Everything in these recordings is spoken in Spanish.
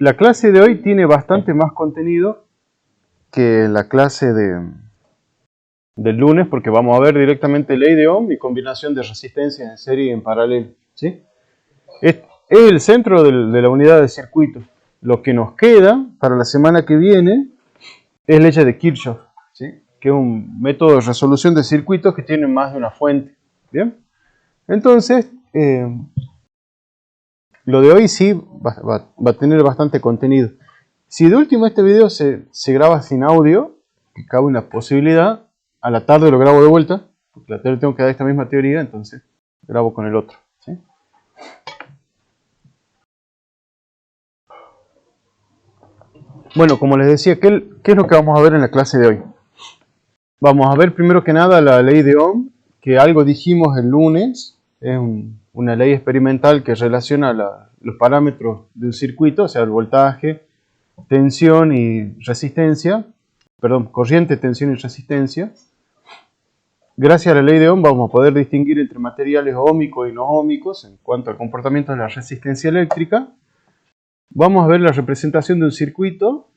La clase de hoy tiene bastante más contenido que la clase del lunes, porque vamos a ver directamente ley de Ohm y combinación de resistencias en serie y en paralelo, ¿sí? Es el centro de la unidad de circuito. Lo que nos queda para la semana que viene es ley de Kirchhoff, ¿sí? Que es un método de resolución de circuitos que tiene más de una fuente. ¿Bien? Entonces, lo de hoy sí va a tener bastante contenido. Si de último este video se graba sin audio, que cabe una posibilidad, a la tarde lo grabo de vuelta, porque a la tarde tengo que dar esta misma teoría, entonces grabo con el otro, ¿sí? Bueno, como les decía, ¿qué es lo que vamos a ver en la clase de hoy? Vamos a ver primero que nada la ley de Ohm, que algo dijimos el lunes, es una ley experimental que relaciona los parámetros de un circuito, o sea, el voltaje, tensión y resistencia, perdón, corriente, tensión y resistencia. Gracias a la ley de Ohm vamos a poder distinguir entre materiales óhmicos y no óhmicos en cuanto al comportamiento de la resistencia eléctrica. Vamos a ver la representación de un circuito,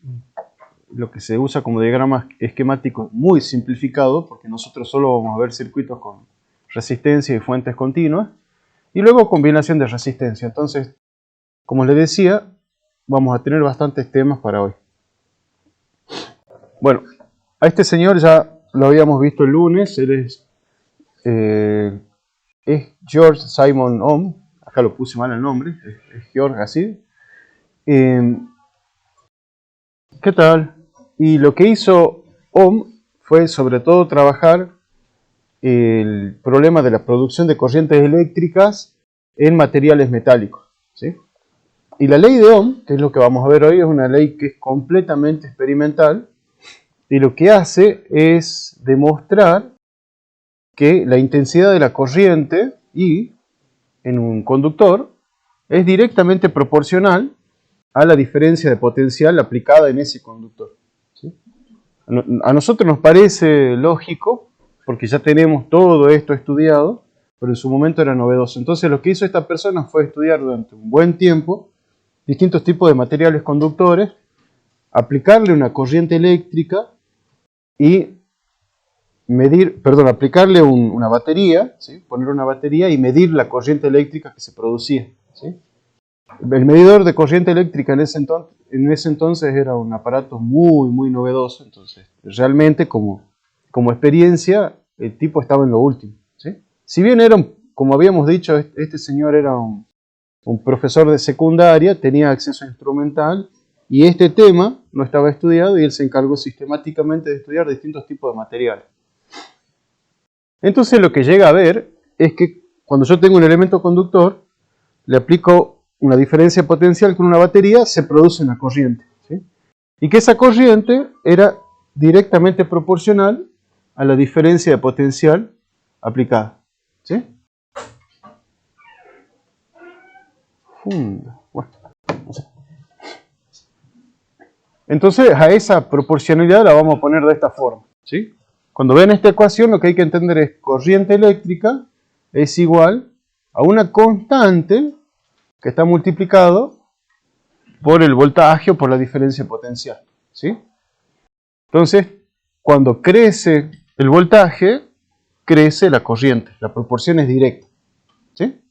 lo que se usa como diagrama esquemático muy simplificado, porque nosotros solo vamos a ver circuitos con resistencia y fuentes continuas, y luego combinación de resistencia. Entonces, como les decía, vamos a tener bastantes temas para hoy. Bueno, a este señor ya lo habíamos visto el lunes, él es George Simon Ohm, acá lo puse mal el nombre, es George así. ¿Qué tal? Y lo que hizo Ohm fue sobre todo trabajar el problema de la producción de corrientes eléctricas en materiales metálicos, ¿sí? Y la ley de Ohm, que es lo que vamos a ver hoy, es una ley que es completamente experimental y lo que hace es demostrar que la intensidad de la corriente I en un conductor es directamente proporcional a la diferencia de potencial aplicada en ese conductor, ¿sí? A nosotros nos parece lógico, porque ya tenemos todo esto estudiado, pero en su momento era novedoso. Entonces lo que hizo esta persona fue estudiar durante un buen tiempo distintos tipos de materiales conductores, aplicarle una corriente eléctrica y aplicarle una batería, ¿sí? Poner una batería y medir la corriente eléctrica que se producía, ¿sí? El medidor de corriente eléctrica en ese entonces era un aparato muy, muy novedoso. Entonces, realmente como experiencia, el tipo estaba en lo último, ¿sí? Si bien como habíamos dicho, este señor era un profesor de secundaria, tenía acceso instrumental, y este tema no estaba estudiado y él se encargó sistemáticamente de estudiar distintos tipos de materiales. Entonces lo que llega a ver es que cuando yo tengo un elemento conductor, le aplico una diferencia potencial con una batería, se produce una corriente, ¿sí? Y que esa corriente era directamente proporcional a la diferencia de potencial aplicada, ¿sí? Bueno, no sé. Entonces a esa proporcionalidad la vamos a poner de esta forma, ¿sí? Cuando ven esta ecuación, lo que hay que entender es corriente eléctrica es igual a una constante que está multiplicado por el voltaje o por la diferencia potencial, ¿sí? Entonces, cuando crece el voltaje, crece la corriente, la proporción es directa, ¿sí?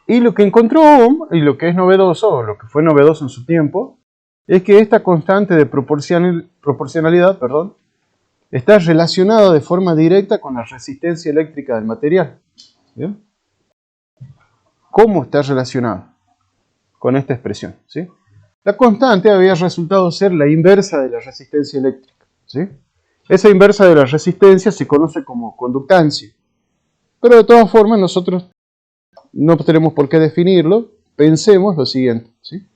Y lo que encontró Ohm, y lo que es novedoso, o lo que fue novedoso en su tiempo, es que esta constante de proporcionalidad, está relacionada de forma directa con la resistencia eléctrica del material. ¿Bien? ¿Cómo está relacionada? Con esta expresión, ¿sí? La constante había resultado ser la inversa de la resistencia eléctrica, ¿sí? Esa inversa de la resistencia se conoce como conductancia. Pero de todas formas nosotros no tenemos por qué definirlo. Pensemos lo siguiente, ¿sí?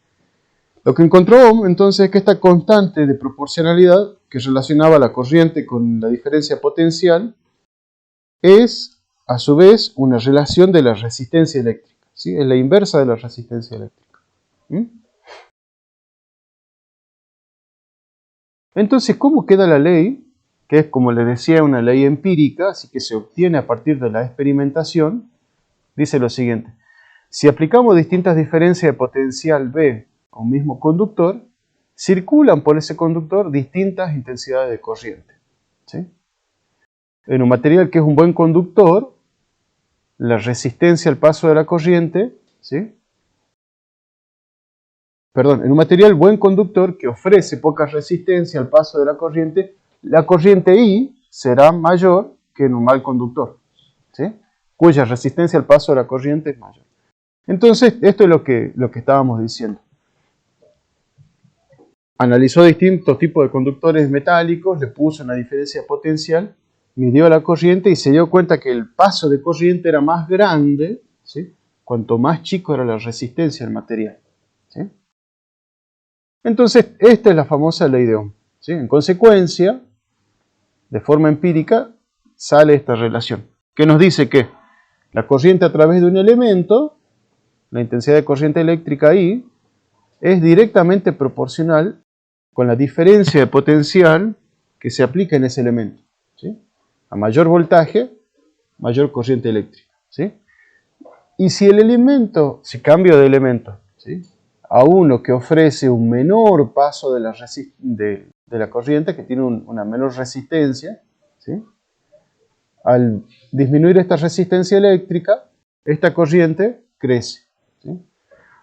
Lo que encontró Ohm entonces es que esta constante de proporcionalidad que relacionaba la corriente con la diferencia potencial es a su vez una relación de la resistencia eléctrica, ¿sí? Es la inversa de la resistencia eléctrica. ¿Mm? Entonces, ¿cómo queda la ley? Que es, como les decía, una ley empírica, así que se obtiene a partir de la experimentación. Dice lo siguiente: Si aplicamos distintas diferencias de potencial V a un mismo conductor, circulan por ese conductor distintas intensidades de corriente, ¿sí? En un material que es un buen conductor, la resistencia al paso de la corriente, ¿sí? Perdón, en un material buen conductor que ofrece poca resistencia al paso de la corriente I será mayor que en un mal conductor, ¿sí? Cuya resistencia al paso de la corriente es mayor. Entonces, esto es lo que estábamos diciendo. Analizó distintos tipos de conductores metálicos, le puso una diferencia potencial, midió la corriente y se dio cuenta que el paso de corriente era más grande, ¿sí? Cuanto más chico era la resistencia del material, ¿sí? Entonces, esta es la famosa ley de Ohm, ¿sí? En consecuencia, de forma empírica, sale esta relación, que nos dice que la corriente a través de un elemento, la intensidad de corriente eléctrica I, es directamente proporcional con la diferencia de potencial que se aplica en ese elemento, ¿sí? A mayor voltaje, mayor corriente eléctrica, ¿sí? Y si el elemento, si cambio de elemento, ¿sí?, a uno que ofrece un menor paso de la corriente, que tiene una menor resistencia, ¿sí?, al disminuir esta resistencia eléctrica, esta corriente crece, ¿sí?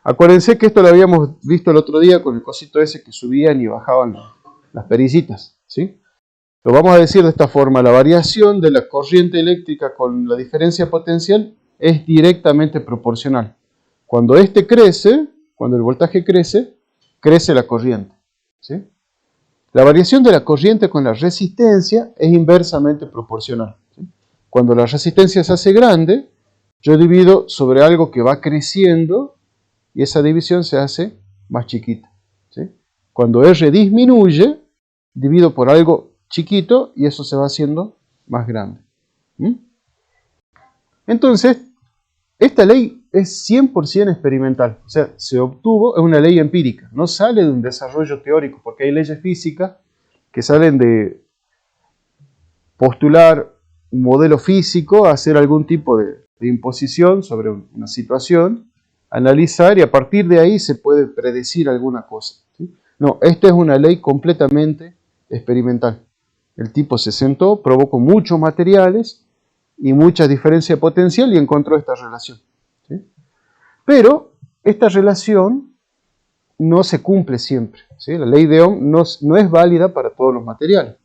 Acuérdense que esto lo habíamos visto el otro día con el cosito ese que subían y bajaban las pericitas, ¿sí? Lo vamos a decir de esta forma: la variación de la corriente eléctrica con la diferencia potencial es directamente proporcional. Cuando este crece, cuando el voltaje crece, crece la corriente, ¿sí? La variación de la corriente con la resistencia es inversamente proporcional, ¿sí? Cuando la resistencia se hace grande, yo divido sobre algo que va creciendo y esa división se hace más chiquita, ¿sí? Cuando R disminuye, divido por algo chiquito y eso se va haciendo más grande. Entonces, esta ley es 100% experimental, o sea, se obtuvo, es una ley empírica, no sale de un desarrollo teórico, porque hay leyes físicas que salen de postular un modelo físico, hacer algún tipo de imposición sobre una situación, analizar y a partir de ahí se puede predecir alguna cosa, ¿sí? No, esta es una ley completamente experimental. El tipo se sentó, probó con muchos materiales y mucha diferencia potencial y encontró esta relación, ¿sí? Pero esta relación no se cumple siempre, ¿sí? La ley de Ohm no es válida para todos los materiales.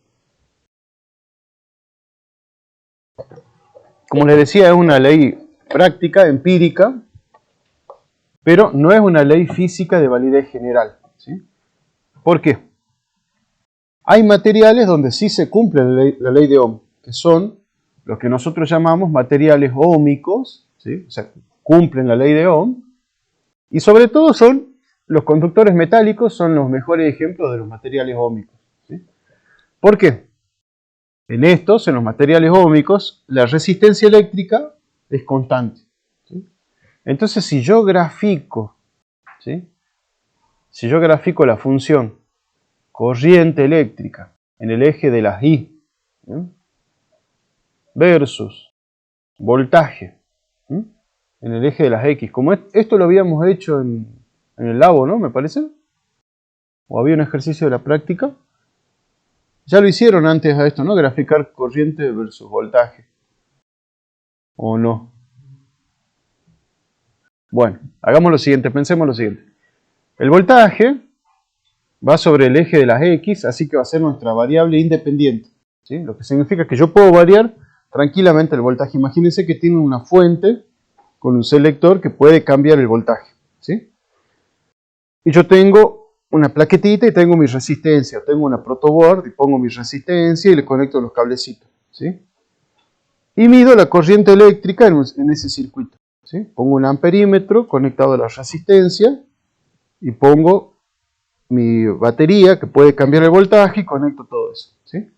Como les decía, es una ley práctica, empírica, pero no es una ley física de validez general, ¿sí? ¿Por qué? Hay materiales donde sí se cumple la ley de Ohm, que son los que nosotros llamamos materiales óhmicos, ¿sí? O sea, cumplen la ley de Ohm, y sobre todo los conductores metálicos son los mejores ejemplos de los materiales óhmicos, ¿sí? ¿Por qué? En los materiales óhmicos, la resistencia eléctrica es constante, ¿sí? Entonces, si yo grafico, ¿sí?, si yo grafico la función corriente eléctrica en el eje de las I, ¿sí?, versus voltaje, ¿sí?, en el eje de las X, como esto lo habíamos hecho en el labo, ¿no?, me parece, o había un ejercicio de la práctica, ya lo hicieron antes a esto, ¿no?, graficar corriente versus voltaje, ¿o no? Bueno, hagamos lo siguiente, pensemos lo siguiente. El voltaje va sobre el eje de las X, así que va a ser nuestra variable independiente, ¿sí? Lo que significa que yo puedo variar tranquilamente el voltaje. Imagínense que tiene una fuente con un selector que puede cambiar el voltaje, ¿sí? Y yo tengo una plaquetita y tengo mi resistencia, tengo una protoboard y pongo mi resistencia y le conecto los cablecitos, ¿sí? Y mido la corriente eléctrica en ese circuito, ¿sí? Pongo un amperímetro conectado a la resistencia y pongo mi batería que puede cambiar el voltaje y conecto todo eso, ¿sí?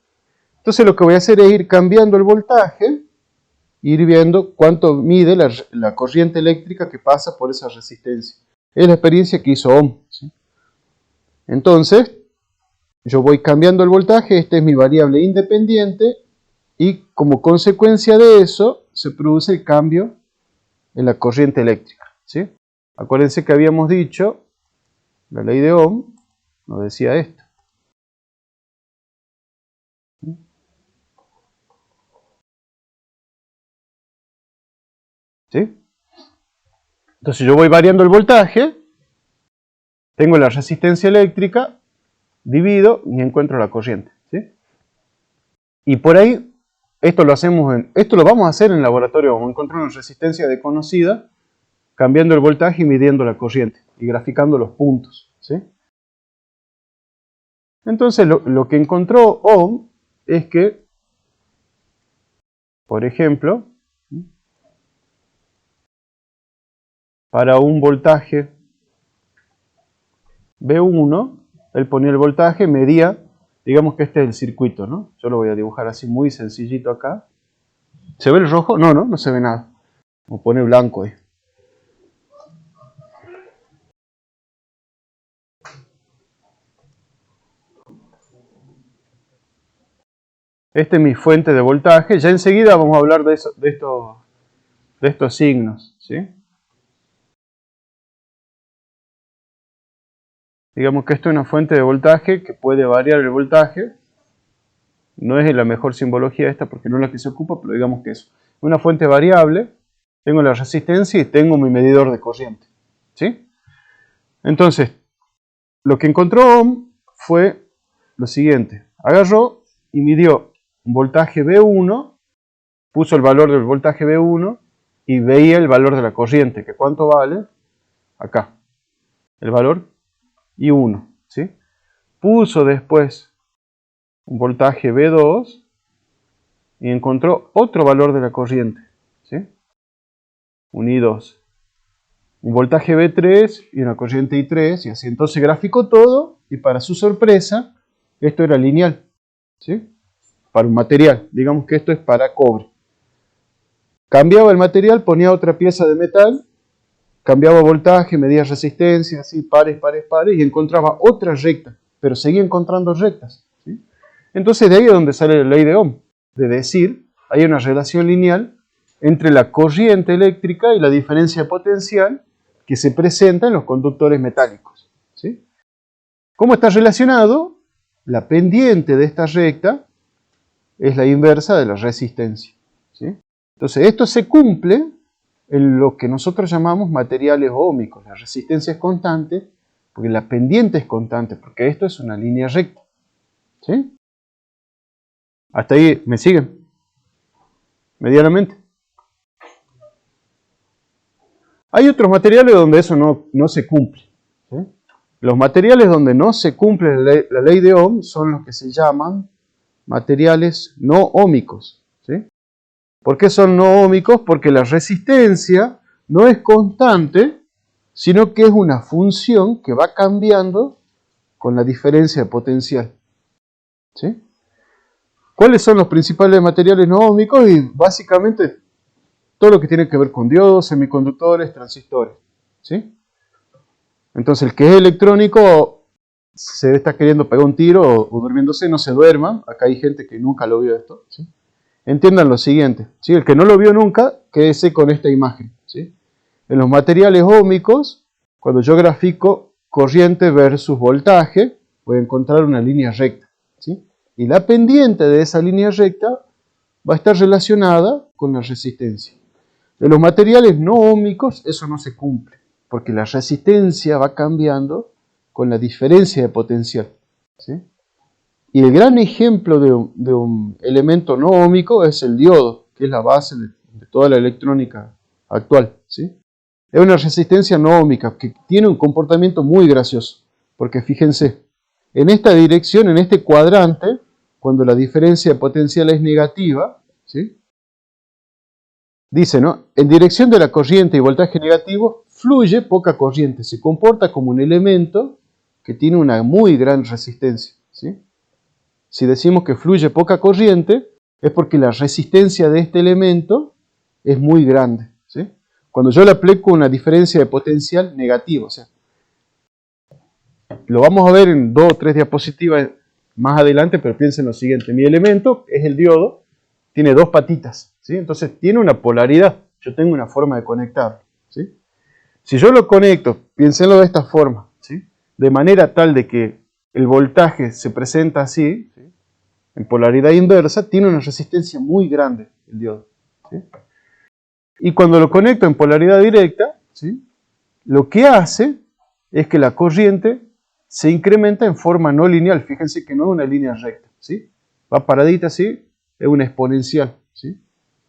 Entonces lo que voy a hacer es ir cambiando el voltaje, ir viendo cuánto mide la corriente eléctrica que pasa por esa resistencia. Es la experiencia que hizo Ohm, ¿sí? Entonces, yo voy cambiando el voltaje, esta es mi variable independiente, y como consecuencia de eso se produce el cambio en la corriente eléctrica. ¿sí? Acuérdense que habíamos dicho, la ley de Ohm nos decía esto. ¿Sí? Entonces yo voy variando el voltaje, tengo la resistencia eléctrica, divido y encuentro la corriente. ¿Sí? Y por ahí, esto lo vamos a hacer en el laboratorio, vamos a encontrar una resistencia desconocida, cambiando el voltaje y midiendo la corriente, y graficando los puntos. ¿Sí? Entonces lo que encontró Ohm es que, por ejemplo, para un voltaje V1, él ponía el voltaje, medía, digamos que este es el circuito, ¿no? Yo lo voy a dibujar así muy sencillito acá. ¿Se ve el rojo? No se ve nada. Vamos a poner blanco ahí. Esta es mi fuente de voltaje. Ya enseguida vamos a hablar de estos signos, ¿sí? Digamos que esto es una fuente de voltaje que puede variar el voltaje. No es la mejor simbología esta porque no es la que se ocupa, pero digamos que es una fuente variable. Tengo la resistencia y tengo mi medidor de corriente, ¿sí? Entonces, lo que encontró Ohm fue lo siguiente. Agarró y midió un voltaje V1, puso el valor del voltaje V1 y veía el valor de la corriente, que cuánto vale, acá, el valor, y 1, ¿sí? Puso después un voltaje V2 y encontró otro valor de la corriente, ¿sí? Un I2. Un voltaje V3 y una corriente I3, y así. Entonces graficó todo, y para su sorpresa, esto era lineal, ¿sí? Para un material, digamos que esto es para cobre. Cambiaba el material, ponía otra pieza de metal, cambiaba voltaje, medía resistencia, así, pares, y encontraba otra recta, pero seguía encontrando rectas, ¿sí? Entonces de ahí es donde sale la ley de Ohm, de decir, hay una relación lineal entre la corriente eléctrica y la diferencia potencial que se presenta en los conductores metálicos, ¿sí? ¿Cómo está relacionado? La pendiente de esta recta es la inversa de la resistencia, ¿sí? Entonces esto se cumple en lo que nosotros llamamos materiales óhmicos. La resistencia es constante porque la pendiente es constante, porque esto es una línea recta, ¿sí? ¿Hasta ahí me siguen? Medianamente. Hay otros materiales donde eso no se cumple, ¿sí? Los materiales donde no se cumple la ley de Ohm son los que se llaman materiales no óhmicos, ¿sí? ¿Por qué son no óhmicos? Porque la resistencia no es constante, sino que es una función que va cambiando con la diferencia de potencial, ¿sí? ¿Cuáles son los principales materiales no óhmicos? Y básicamente todo lo que tiene que ver con diodos, semiconductores, transistores, ¿sí? Entonces el que es electrónico se está queriendo pegar un tiro o durmiéndose, no se duerma. Acá hay gente que nunca lo vio esto, ¿sí? Entiendan lo siguiente, ¿sí? El que no lo vio nunca, quédese con esta imagen, ¿sí? En los materiales óhmicos, cuando yo grafico corriente versus voltaje, voy a encontrar una línea recta, ¿sí? Y la pendiente de esa línea recta va a estar relacionada con la resistencia. En los materiales no óhmicos eso no se cumple, porque la resistencia va cambiando con la diferencia de potencial, ¿sí? Y el gran ejemplo de un elemento no óhmico es el diodo, que es la base de toda la electrónica actual, ¿sí? Es una resistencia no óhmica que tiene un comportamiento muy gracioso, porque fíjense, en esta dirección, en este cuadrante, cuando la diferencia de potencial es negativa, ¿sí? Dice, ¿no? En dirección de la corriente y voltaje negativo, fluye poca corriente, se comporta como un elemento que tiene una muy gran resistencia, ¿sí? Si decimos que fluye poca corriente, es porque la resistencia de este elemento es muy grande, ¿sí? Cuando yo le aplico una diferencia de potencial negativa, o sea, lo vamos a ver en 2 o 3 diapositivas más adelante, pero piensen lo siguiente, mi elemento es el diodo, tiene 2 patitas, ¿sí? Entonces tiene una polaridad, yo tengo una forma de conectar, ¿sí? Si yo lo conecto, piénsenlo de esta forma, ¿sí? De manera tal de que el voltaje se presenta así, ¿sí? En polaridad inversa, tiene una resistencia muy grande el diodo, ¿sí? Y cuando lo conecto en polaridad directa, ¿sí? Lo que hace es que la corriente se incrementa en forma no lineal. Fíjense que no es una línea recta, ¿sí? Va paradita así, es una exponencial, ¿sí?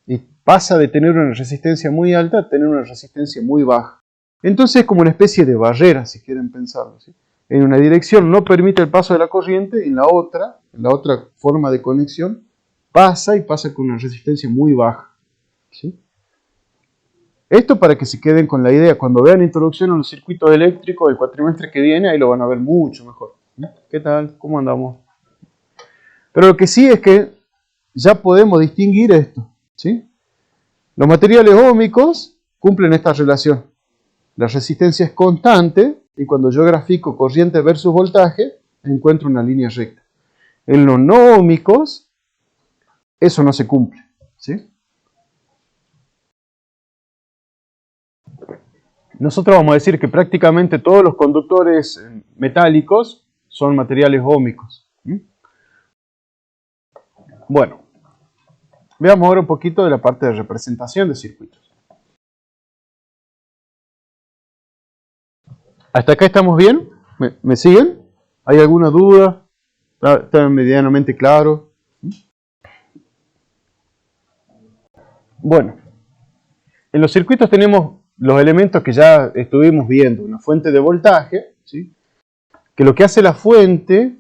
Y pasa de tener una resistencia muy alta a tener una resistencia muy baja. Entonces es como una especie de barrera, si quieren pensarlo, ¿sí? En una dirección no permite el paso de la corriente, en la otra forma de conexión, pasa y pasa con una resistencia muy baja, ¿sí? Esto para que se queden con la idea, cuando vean introducción a los circuitos eléctricos del cuatrimestre que viene, ahí lo van a ver mucho mejor. ¿Qué tal? ¿Cómo andamos? Pero lo que sí es que ya podemos distinguir esto, ¿sí? Los materiales óhmicos cumplen esta relación. La resistencia es constante y cuando yo grafico corriente versus voltaje, encuentro una línea recta. En los no óhmicos, eso no se cumple, ¿sí? Nosotros vamos a decir que prácticamente todos los conductores metálicos son materiales óhmicos. Bueno, veamos ahora un poquito de la parte de representación de circuitos. ¿Hasta acá estamos bien? ¿Me siguen? ¿Hay alguna duda? ¿Está medianamente claro? Bueno, en los circuitos tenemos los elementos que ya estuvimos viendo. Una fuente de voltaje, ¿sí? Que lo que hace la fuente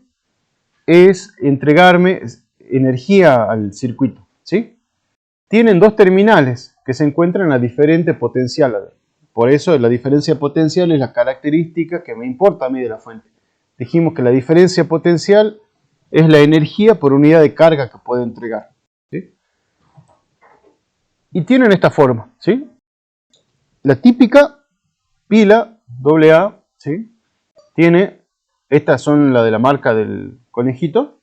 es entregarme energía al circuito, ¿sí? Tienen dos terminales que se encuentran a diferente potencial. Por eso la diferencia potencial es la característica que me importa a mí de la fuente. Dijimos que la diferencia potencial es la energía por unidad de carga que puede entregar, ¿sí? Y tienen esta forma, ¿sí? La típica pila AA, ¿sí? Tiene, estas son la de la marca del conejito,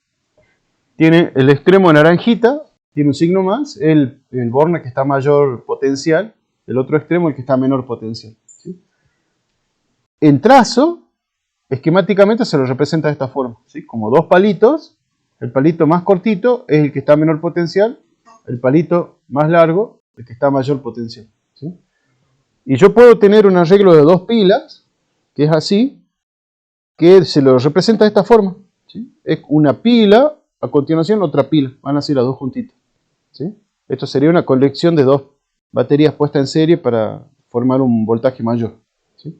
tiene el extremo naranjita, tiene un signo más, el borne que está mayor potencial, el otro extremo el que está menor potencial, ¿sí? En trazo, esquemáticamente se lo representa de esta forma, ¿sí? Como dos palitos, el palito más cortito es el que está menor potencial, el palito más largo, el que está mayor potencial, ¿sí? Y yo puedo tener un arreglo de dos pilas, que es así, que se lo representa de esta forma, ¿sí? Es una pila, a continuación otra pila, van a ser las dos juntitas, ¿sí? Esto sería una colección de dos baterías puestas en serie para formar un voltaje mayor, ¿sí?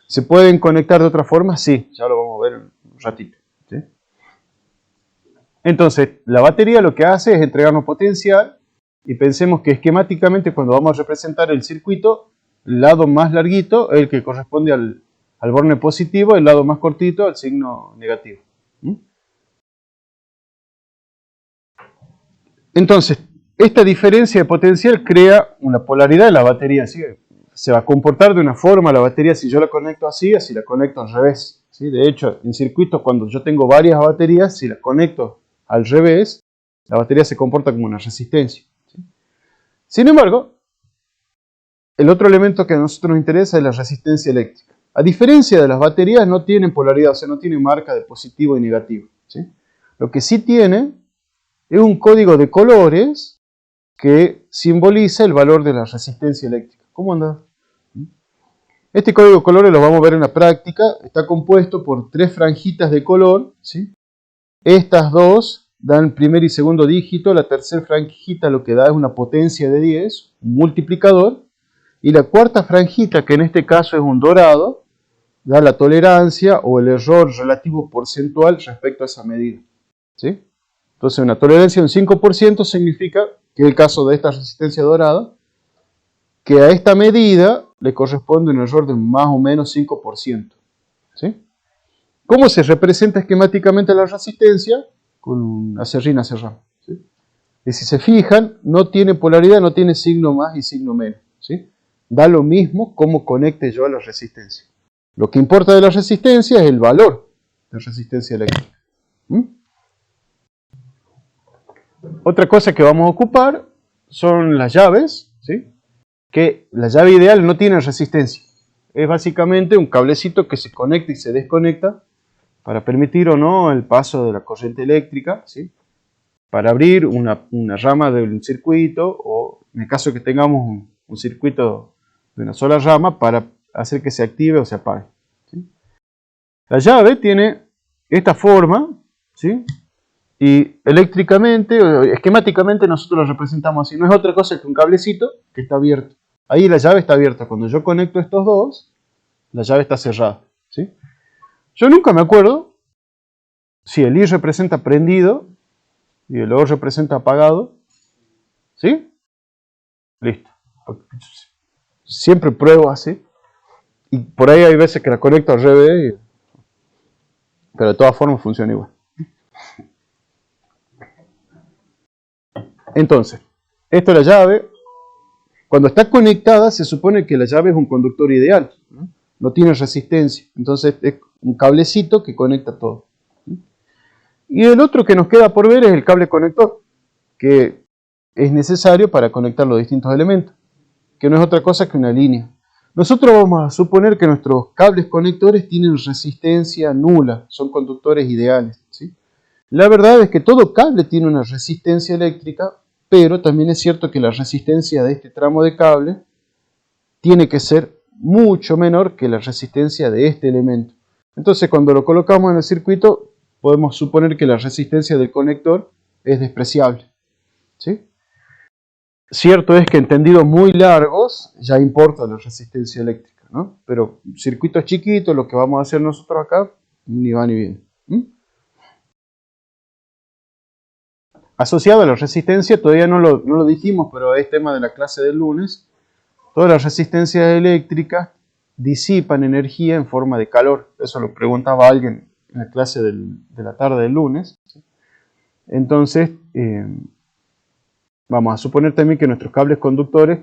¿Se pueden conectar de otra forma? Sí, ya lo vamos a ver en un ratito, ¿sí? Entonces, la batería lo que hace es entregarnos potencial y pensemos que esquemáticamente cuando vamos a representar el circuito, el lado más larguito es el que corresponde al borne positivo, el lado más cortito al signo negativo. Entonces, esta diferencia de potencial crea una polaridad de la batería, ¿sí? Se va a comportar de una forma la batería si yo la conecto así, así la conecto al revés, ¿sí? De hecho, en circuitos cuando yo tengo varias baterías, si las conecto al revés, la batería se comporta como una resistencia, ¿sí? Sin embargo, el otro elemento que a nosotros nos interesa es la resistencia eléctrica. A diferencia de las baterías, no tienen polaridad, o sea, no tienen marca de positivo y negativo, ¿sí? Lo que sí tiene es un código de colores que simboliza el valor de la resistencia eléctrica. ¿Cómo anda? Este código de colores lo vamos a ver en la práctica. Está compuesto por tres franjitas de color, ¿sí? Estas dos dan primer y segundo dígito. La tercera franjita lo que da es una potencia de 10, un multiplicador. Y la cuarta franjita, que en este caso es un dorado, da la tolerancia o el error relativo porcentual respecto a esa medida, ¿sí? Entonces una tolerancia de un 5% significa, que es el caso de esta resistencia dorada, que a esta medida le corresponde un error de más o menos 5%, ¿sí? ¿Cómo se representa esquemáticamente la resistencia? Con una serrina cerrada, ¿sí? Y si se fijan, no tiene polaridad, no tiene signo más y signo menos, ¿sí? Da lo mismo cómo conecte yo a la resistencia. Lo que importa de la resistencia es el valor de resistencia eléctrica. Otra cosa que vamos a ocupar son las llaves, ¿sí? Que la llave ideal no tiene resistencia. es básicamente un cablecito que se conecta y se desconecta para permitir o no el paso de la corriente eléctrica, ¿sí? Para abrir una rama de un circuito, o en el caso que tengamos un circuito de una sola rama, para hacer que se active o se apague, ¿sí? La llave tiene esta forma, ¿sí? Y eléctricamente, o esquemáticamente, nosotros lo representamos así. No es otra cosa que un cablecito que está abierto. Ahí la llave está abierta. Cuando yo conecto estos dos, la llave está cerrada, ¿sí? Yo nunca me acuerdo si el I representa prendido y el O representa apagado, ¿sí? Listo. Siempre pruebo así. Y por ahí hay veces que la conecto al revés, pero de todas formas funciona igual. Entonces, esto es la llave. Cuando está conectada, se supone que la llave es un conductor ideal, ¿no? No tiene resistencia. Entonces, es un cablecito que conecta todo. Y el otro que nos queda por ver es el cable conector, que es necesario para conectar los distintos elementos, que no es otra cosa que una línea. Nosotros vamos a suponer que nuestros cables conectores tienen resistencia nula, son conductores ideales, ¿sí? La verdad es que todo cable tiene una resistencia eléctrica, pero también es cierto que la resistencia de este tramo de cable tiene que ser mucho menor que la resistencia de este elemento. Entonces, cuando lo colocamos en el circuito, podemos suponer que la resistencia del conector es despreciable, ¿sí? Cierto es que en tendidos muy largos ya importa la resistencia eléctrica, ¿no? Pero circuitos chiquitos, lo que vamos a hacer nosotros acá, ni va ni viene. Asociado a la resistencia, todavía no lo dijimos, pero es tema de la clase del lunes, todas las resistencias eléctricas disipan energía en forma de calor. Eso lo preguntaba alguien en la clase de la tarde del lunes. Entonces, vamos a suponer también que nuestros cables conductores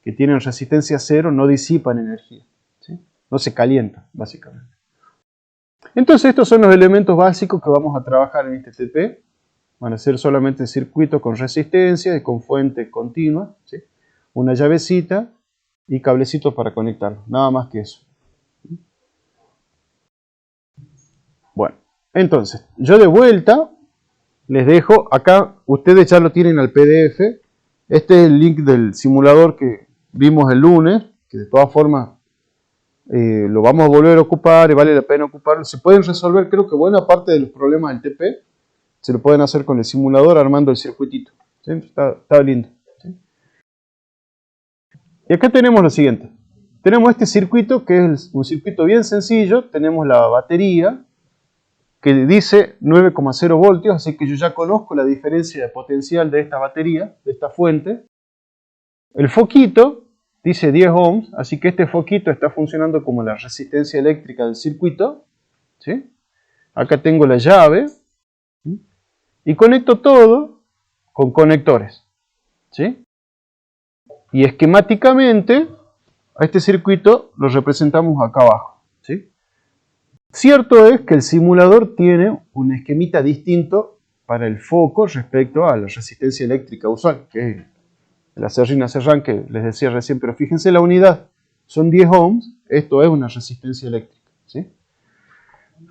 que tienen resistencia cero no disipan energía, ¿sí? No se calientan, básicamente. Entonces, estos son los elementos básicos que vamos a trabajar en este TP. Van a ser solamente circuitos con resistencia y con fuente continua, ¿sí? Una llavecita y cablecitos para conectarlos, nada más que eso. Bueno, entonces, yo de vuelta les dejo, acá ustedes ya lo tienen al PDF, este es el link del simulador que vimos el lunes, que de todas formas lo vamos a volver a ocupar y vale la pena ocuparlo. Se pueden resolver, creo que buena parte de los problemas del TP, se lo pueden hacer con el simulador armando el circuitito, ¿sí? Está lindo, ¿sí? Y acá tenemos lo siguiente. Tenemos este circuito que es un circuito bien sencillo. Tenemos la batería que dice 9,0 voltios, así que yo ya conozco la diferencia de potencial de esta batería, de esta fuente. El foquito dice 10 ohms, así que este foquito está funcionando como la resistencia eléctrica del circuito, ¿sí? Acá tengo la llave. Y conecto todo con conectores, ¿sí? Y esquemáticamente a este circuito lo representamos acá abajo, ¿sí? Cierto es que el simulador tiene un esquemita distinto para el foco respecto a la resistencia eléctrica usual, que es la Serrina Serrán que les decía recién, pero fíjense la unidad, son 10 ohms, esto es una resistencia eléctrica, ¿sí?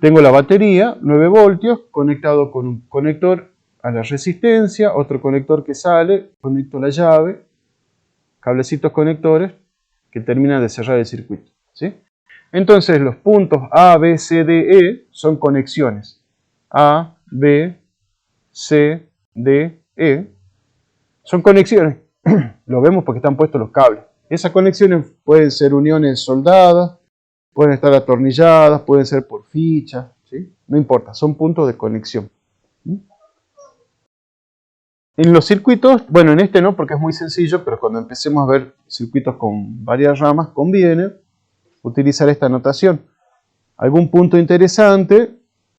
Tengo la batería, 9 voltios, conectado con un conector a la resistencia, otro conector que sale, conecto la llave, cablecitos conectores que terminan de cerrar el circuito, ¿sí? Entonces los puntos A, B, C, D, E son conexiones. A, B, C, D, E son conexiones. Lo vemos porque están puestos los cables. Esas conexiones pueden ser uniones soldadas, pueden estar atornilladas, pueden ser por fichas, ¿sí? No importa, son puntos de conexión. En los circuitos, bueno, en este no porque es muy sencillo, pero cuando empecemos a ver circuitos con varias ramas, conviene utilizar esta notación. Algún punto interesante,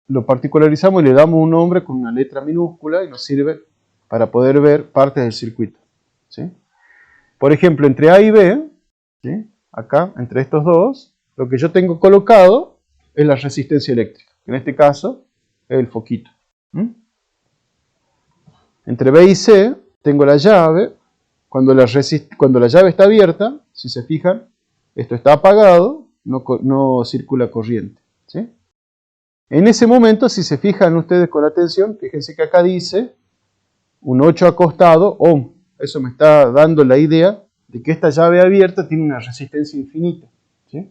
lo particularizamos y le damos un nombre con una letra minúscula y nos sirve para poder ver partes del circuito, ¿sí? Por ejemplo, entre A y B, ¿sí? Acá, entre estos dos, lo que yo tengo colocado es la resistencia eléctrica, que en este caso es el foquito. Entre B y C tengo la llave. Cuando la llave está abierta, si se fijan, esto está apagado no circula corriente, ¿sí? En ese momento, si se fijan ustedes con atención, fíjense que acá dice un 8 acostado ohm. Eso me está dando la idea de que esta llave abierta tiene una resistencia infinita, ¿sí?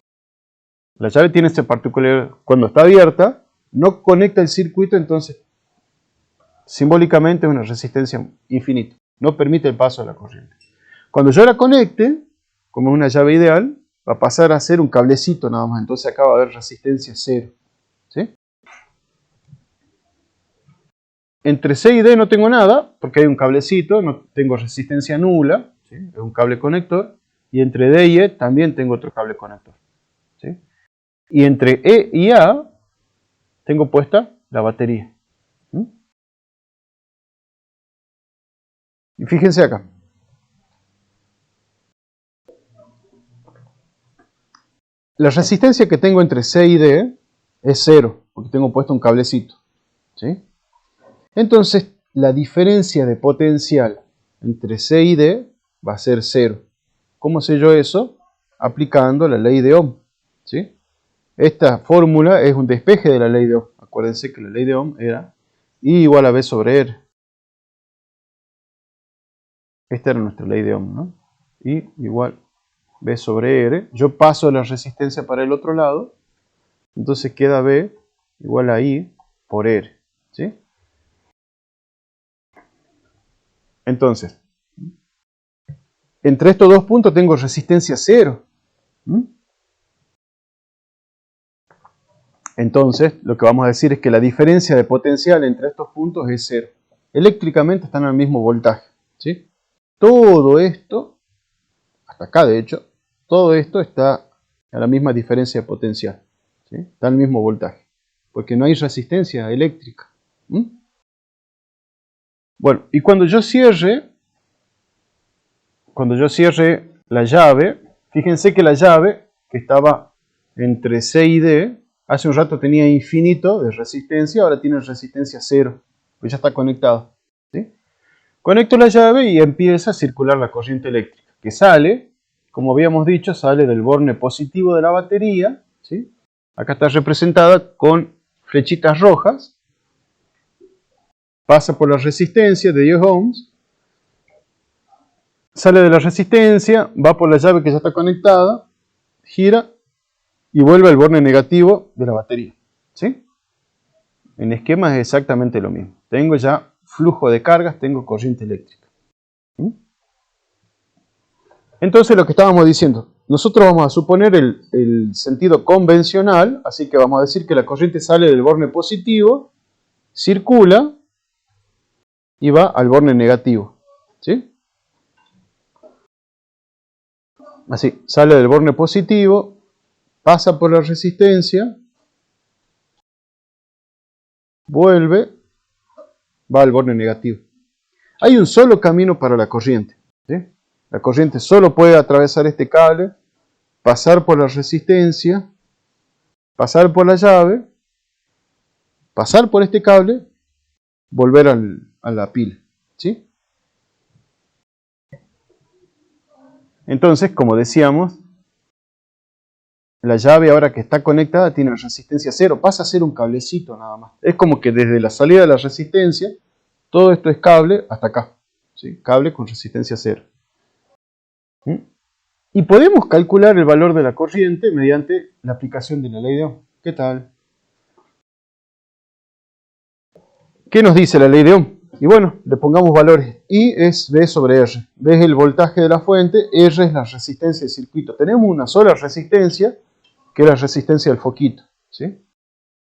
La llave tiene esta particularidad, cuando está abierta, no conecta el circuito, entonces simbólicamente es una resistencia infinita, no permite el paso de la corriente. Cuando yo la conecte, como una llave ideal, va a pasar a ser un cablecito nada más, entonces acá va a haber resistencia cero, ¿sí? Entre C y D no tengo nada, porque hay un cablecito, no tengo resistencia nula, ¿sí? Es un cable conector, y entre D y E también tengo otro cable conector, ¿sí? Y entre E y A tengo puesta la batería. Y fíjense acá. La resistencia que tengo entre C y D es cero, porque tengo puesto un cablecito, ¿sí? Entonces, la diferencia de potencial entre C y D va a ser cero. ¿Cómo sé yo eso? Aplicando la ley de Ohm, ¿sí? Esta fórmula es un despeje de la ley de Ohm. Acuérdense que la ley de Ohm era I igual a V sobre R. Esta era nuestra ley de Ohm, ¿no? I igual V sobre R. Yo paso la resistencia para el otro lado. Entonces queda V igual a I por R, ¿sí? Entonces, entre estos dos puntos tengo resistencia cero. Entonces, lo que vamos a decir es que la diferencia de potencial entre estos puntos es cero. Eléctricamente están al mismo voltaje, ¿sí? Todo esto, hasta acá de hecho, todo esto está a la misma diferencia de potencial, ¿sí? Está al mismo voltaje, porque no hay resistencia eléctrica. Bueno, y cuando yo cierre la llave, fíjense que la llave que estaba entre C y D, hace un rato tenía infinito de resistencia, ahora tiene resistencia cero, pues ya está conectado, ¿sí? Conecto la llave y empieza a circular la corriente eléctrica, que sale, como habíamos dicho, sale del borne positivo de la batería, ¿sí? Acá está representada con flechitas rojas, pasa por la resistencia de 10 ohms, sale de la resistencia, va por la llave que ya está conectada, gira y vuelve al borne negativo de la batería, ¿sí? En esquema es exactamente lo mismo. Tengo ya flujo de cargas, tengo corriente eléctrica. Entonces lo que estábamos diciendo, nosotros vamos a suponer el sentido convencional, así que vamos a decir que la corriente sale del borne positivo, circula y va al borne negativo, ¿sí? Así, sale del borne positivo, pasa por la resistencia, vuelve, va al borne negativo. Hay un solo camino para la corriente, ¿sí? La corriente solo puede atravesar este cable, pasar por la resistencia, pasar por la llave, pasar por este cable, volver a la pila, ¿sí? Entonces, como decíamos, la llave ahora que está conectada tiene resistencia cero, pasa a ser un cablecito nada más. Es como que desde la salida de la resistencia, todo esto es cable hasta acá, ¿sí? Cable con resistencia cero. Y podemos calcular el valor de la corriente mediante la aplicación de la ley de Ohm. ¿Qué tal? ¿Qué nos dice la ley de Ohm? Y bueno, le pongamos valores. I es V sobre R. V es el voltaje de la fuente, R es la resistencia del circuito. Tenemos una sola resistencia, que es la resistencia del foquito, ¿sí?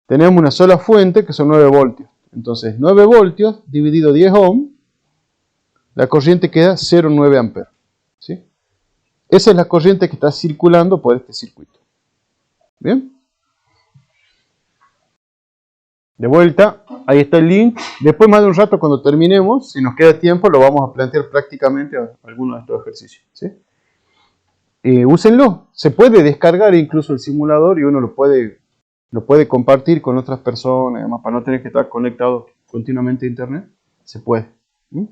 Tenemos una sola fuente, que son 9 voltios. Entonces, 9 voltios dividido 10 ohm, la corriente queda 0,9 amperes, ¿sí? Esa es la corriente que está circulando por este circuito. ¿Bien? De vuelta, ahí está el link. Después, más de un rato, cuando terminemos, si nos queda tiempo, lo vamos a plantear prácticamente a algunos de estos ejercicios, ¿sí? Úsenlo. Se puede descargar incluso el simulador y uno lo puede compartir con otras personas, además para no tener que estar conectado continuamente a internet. Se puede. ¿Mm?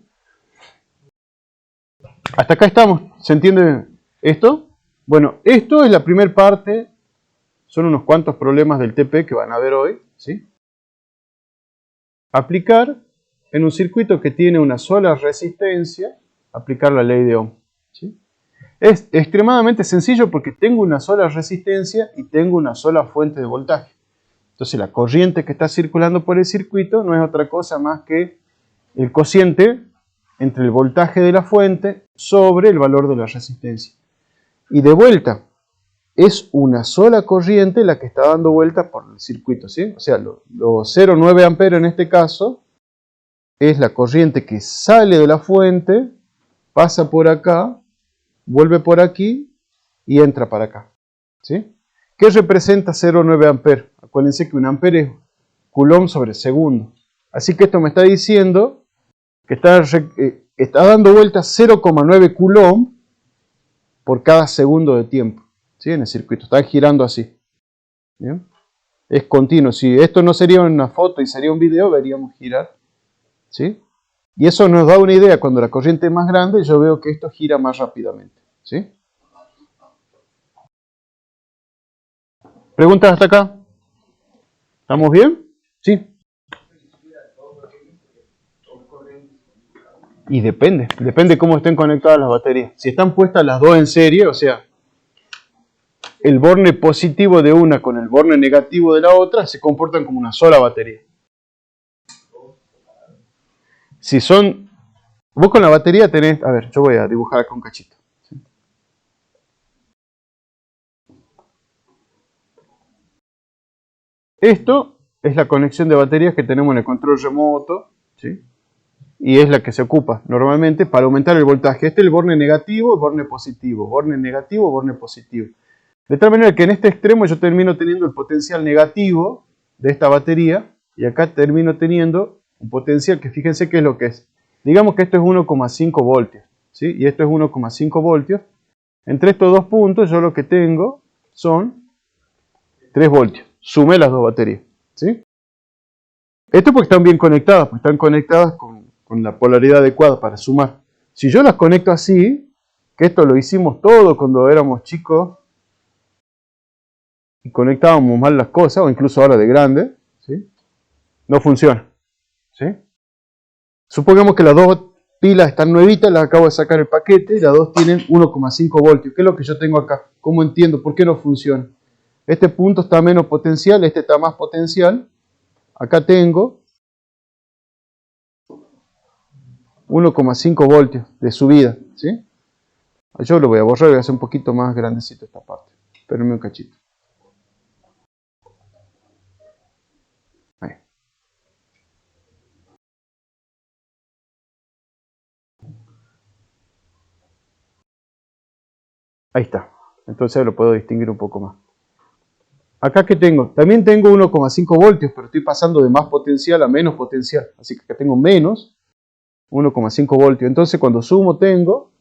Hasta acá estamos. ¿Se entiende esto? Bueno, esto es la primera parte Son unos cuantos problemas del TP que van a ver hoy, ¿sí? Aplicar en un circuito que tiene una sola resistencia, aplicar la ley de Ohm, ¿sí? Es extremadamente sencillo porque tengo una sola resistencia y tengo una sola fuente de voltaje. Entonces la corriente que está circulando por el circuito no es otra cosa más que el cociente entre el voltaje de la fuente sobre el valor de la resistencia. Y de vuelta, es una sola corriente la que está dando vuelta por el circuito, ¿sí? O sea, los 0,9 amperes en este caso es la corriente que sale de la fuente, pasa por acá, vuelve por aquí y entra para acá, ¿sí? ¿Qué representa 0,9 amperes? Acuérdense que un ampere es coulomb sobre segundo. Así que esto me está diciendo que está dando vuelta 0,9 coulomb por cada segundo de tiempo, ¿sí? En el circuito, están girando así, ¿bien? Es continuo. Si esto no sería una foto y sería un video, veríamos girar, ¿sí? Y eso nos da una idea. Cuando la corriente es más grande, yo veo que esto gira más rápidamente, ¿sí? ¿Preguntas hasta acá? ¿Estamos bien? Sí. Y depende cómo estén conectadas las baterías. Si están puestas las dos en serie, o sea, el borne positivo de una con el borne negativo de la otra, se comportan como una sola batería. Si son... Vos con la batería tenés... A ver, yo voy a dibujar acá un cachito. ¿Sí? Esto es la conexión de baterías que tenemos en el control remoto, ¿sí? Y es la que se ocupa normalmente para aumentar el voltaje. Este es el borne negativo y borne positivo. Borne negativo, borne positivo. De tal manera que en este extremo yo termino teniendo el potencial negativo de esta batería y acá termino teniendo un potencial que fíjense qué es lo que es. Digamos que esto es 1,5 voltios, ¿sí? Y esto es 1,5 voltios. Entre estos dos puntos yo lo que tengo son 3 voltios. Sumé las dos baterías, ¿sí? Esto porque están bien conectadas, pues están conectadas con la polaridad adecuada para sumar. Si yo las conecto así, que esto lo hicimos todo cuando éramos chicos y conectábamos mal las cosas, o incluso ahora de grande, ¿sí? No funciona, ¿sí? Supongamos que las dos pilas están nuevitas, las acabo de sacar el paquete, y las dos tienen 1,5 voltios. ¿Qué es lo que yo tengo acá? ¿Cómo entiendo? ¿Por qué no funciona? Este punto está menos potencial, este está más potencial. Acá tengo 1,5 voltios de subida, ¿sí? Yo lo voy a borrar y voy a hacer un poquito más grandecito esta parte. Espérenme un cachito. Ahí. Ahí está. Entonces lo puedo distinguir un poco más. Acá que tengo, también tengo 1,5 voltios, pero estoy pasando de más potencial a menos potencial. Así que acá tengo menos 1,5 voltios. Entonces cuando sumo tengo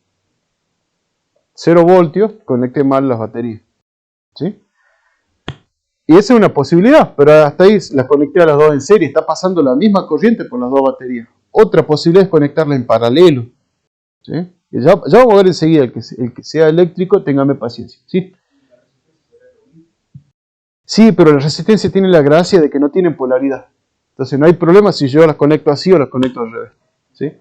0 voltios, conecté mal las baterías, ¿sí? Y esa es una posibilidad, pero hasta ahí las conecté a las dos en serie. Está pasando la misma corriente por las dos baterías. Otra posibilidad es conectarlas en paralelo, ¿sí? Y ya vamos a ver enseguida, el que sea eléctrico, téngame paciencia, ¿sí? Sí, pero la resistencia tiene la gracia de que no tienen polaridad. Entonces no hay problema si yo las conecto así o las conecto al revés, ¿sí?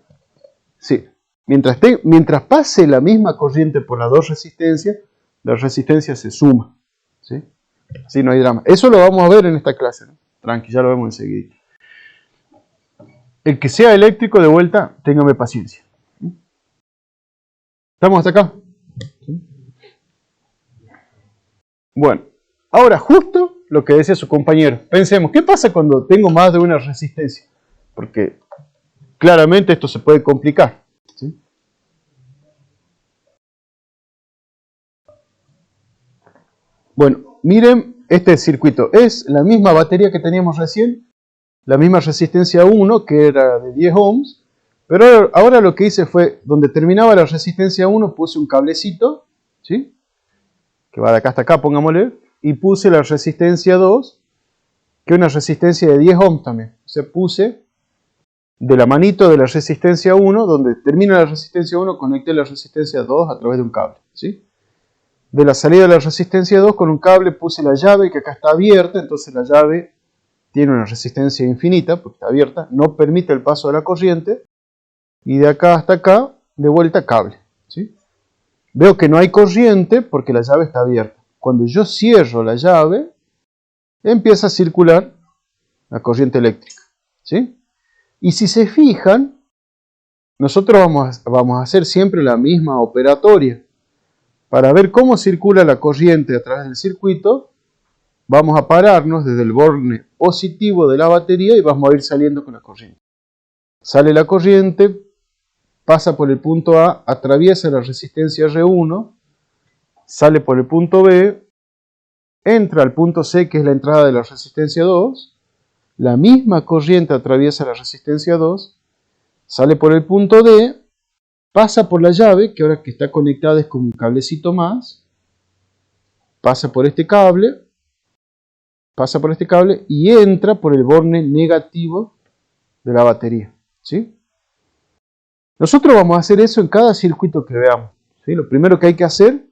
Sí. Mientras pase la misma corriente por las dos resistencias, la resistencia se suma, ¿sí? Así no hay drama. Eso lo vamos a ver en esta clase, ¿no? Tranqui, ya lo vemos enseguida. El que sea eléctrico, de vuelta, téngame paciencia. ¿Estamos hasta acá? Bueno, ahora justo lo que decía su compañero. Pensemos, ¿qué pasa cuando tengo más de una resistencia? Porque claramente esto se puede complicar, ¿sí? Bueno, miren este circuito. Es la misma batería que teníamos recién, la misma resistencia 1, que era de 10 ohms, pero ahora lo que hice fue, donde terminaba la resistencia 1, puse un cablecito, ¿sí? Que va de acá hasta acá, pongámosle, y puse la resistencia 2, que es una resistencia de 10 ohms también. O sea, puse de la manito de la resistencia 1, donde termina la resistencia 1, conecté la resistencia 2 a través de un cable, ¿sí? de la salida de la resistencia 2 con un cable puse la llave que acá está abierta, entonces la llave tiene una resistencia infinita porque está abierta, no permite el paso de la corriente, y de acá hasta acá, de vuelta cable, ¿sí? Veo que no hay corriente porque la llave está abierta. Cuando yo cierro la llave, empieza a circular la corriente eléctrica, ¿sí? Y si se fijan, nosotros vamos a hacer siempre la misma operatoria. Para ver cómo circula la corriente a través del circuito, vamos a pararnos desde el borne positivo de la batería y vamos a ir saliendo con la corriente. Sale la corriente, pasa por el punto A, atraviesa la resistencia R1, sale por el punto B, entra al punto C, que es la entrada de la resistencia 2, la misma corriente atraviesa la resistencia 2, sale por el punto D, pasa por la llave, que ahora que está conectada es como un cablecito más, pasa por este cable y entra por el borne negativo de la batería, ¿sí? Nosotros vamos a hacer eso en cada circuito que veamos, ¿sí? Lo primero que hay que hacer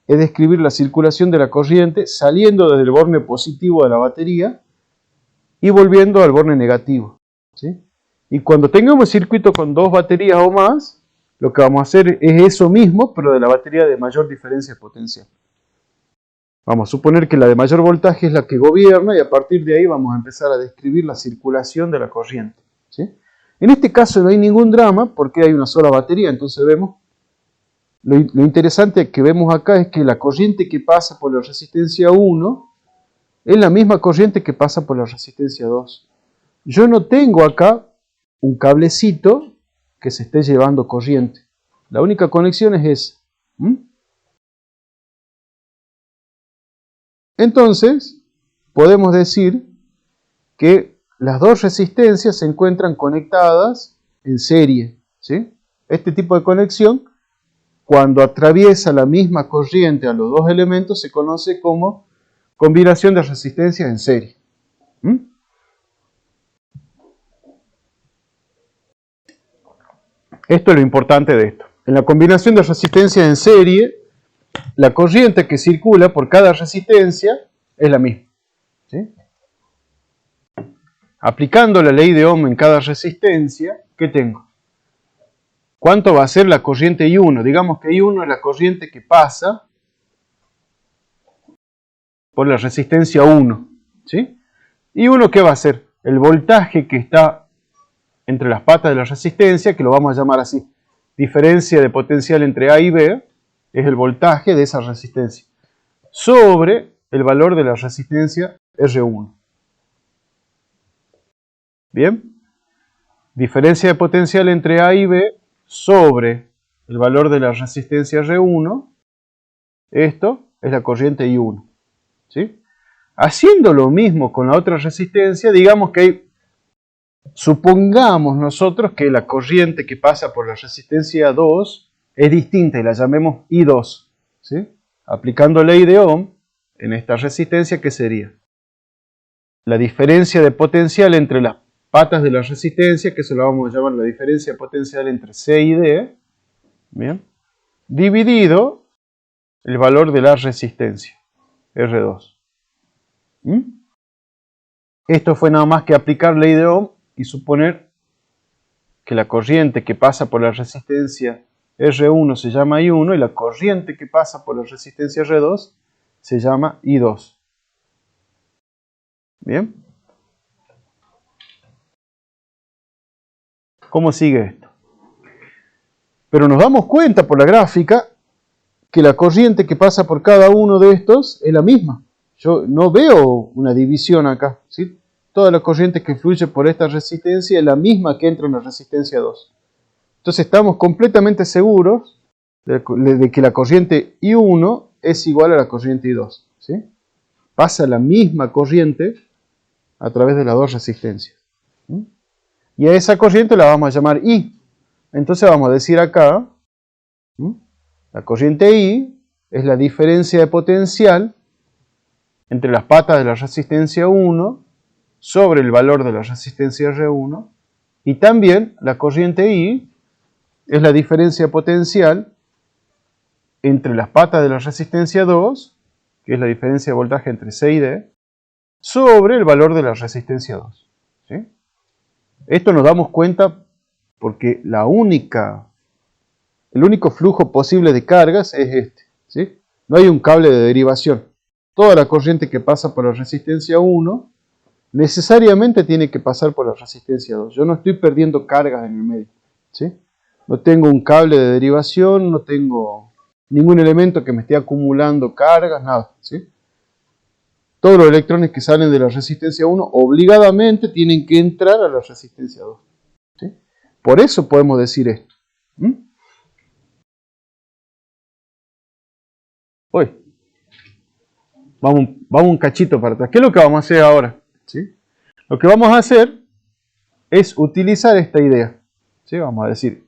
es describir la circulación de la corriente saliendo desde el borne positivo de la batería y volviendo al borne negativo, ¿sí? Y cuando tengamos circuito con dos baterías o más, lo que vamos a hacer es eso mismo, pero de la batería de mayor diferencia potencial. Vamos a suponer que la de mayor voltaje es la que gobierna y a partir de ahí vamos a empezar a describir la circulación de la corriente, ¿sí? En este caso no hay ningún drama porque hay una sola batería, entonces vemos, lo interesante que vemos acá es que la corriente que pasa por la resistencia 1 es la misma corriente que pasa por la resistencia 2. Yo no tengo acá un cablecito que se esté llevando corriente. La única conexión es esa. Entonces, podemos decir que las dos resistencias se encuentran conectadas en serie, ¿sí? Este tipo de conexión, cuando atraviesa la misma corriente a los dos elementos, se conoce como combinación de resistencias en serie. Esto es lo importante de esto. En la combinación de resistencias en serie, la corriente que circula por cada resistencia es la misma, ¿sí? Aplicando la ley de Ohm en cada resistencia, ¿qué tengo? ¿Cuánto va a ser la corriente I1? Digamos que I1 es la corriente que pasa por la resistencia 1, ¿sí? I1, ¿qué va a ser? El voltaje que está entre las patas de la resistencia, que lo vamos a llamar así, diferencia de potencial entre A y B, es el voltaje de esa resistencia, sobre el valor de la resistencia R1. ¿Bien? Diferencia de potencial entre A y B sobre el valor de la resistencia R1, esto es la corriente I1, ¿sí? Haciendo lo mismo con la otra resistencia, digamos que supongamos nosotros que la corriente que pasa por la resistencia 2 es distinta y la llamemos I2, ¿sí? Aplicando ley de Ohm en esta resistencia, ¿qué sería? La diferencia de potencial entre las patas de la resistencia, que eso lo vamos a llamar la diferencia potencial entre C y D, ¿bien? Dividido el valor de la resistencia, R2. Esto fue nada más que aplicar ley de Ohm y suponer que la corriente que pasa por la resistencia R1 se llama I1 y la corriente que pasa por la resistencia R2 se llama I2. ¿Bien? ¿Cómo sigue esto? Pero nos damos cuenta por la gráfica que la corriente que pasa por cada uno de estos es la misma. Yo no veo una división acá, ¿sí? Toda la corriente que fluye por esta resistencia es la misma que entra en la resistencia 2. Entonces estamos completamente seguros de que la corriente I1 es igual a la corriente I2, ¿sí? Pasa la misma corriente a través de las dos resistencias. Y a esa corriente la vamos a llamar I. Entonces vamos a decir acá, la corriente I es la diferencia de potencial entre las patas de la resistencia 1 sobre el valor de la resistencia R1, y también la corriente I es la diferencia potencial entre las patas de la resistencia 2, que es la diferencia de voltaje entre C y D, sobre el valor de la resistencia 2. ¿Sí? Esto nos damos cuenta porque el único flujo posible de cargas es este. ¿Sí? No hay un cable de derivación. Toda la corriente que pasa por la resistencia 1 necesariamente tiene que pasar por la resistencia 2. Yo no estoy perdiendo cargas en el medio. ¿Sí? No tengo un cable de derivación, no tengo ningún elemento que me esté acumulando cargas, nada. ¿Sí? Todos los electrones que salen de la resistencia 1 obligadamente tienen que entrar a la resistencia 2. ¿Sí? Por eso podemos decir esto. Hoy, vamos un cachito para atrás. ¿Qué es lo que vamos a hacer ahora? ¿Sí? Lo que vamos a hacer es utilizar esta idea. ¿Sí? Vamos a decir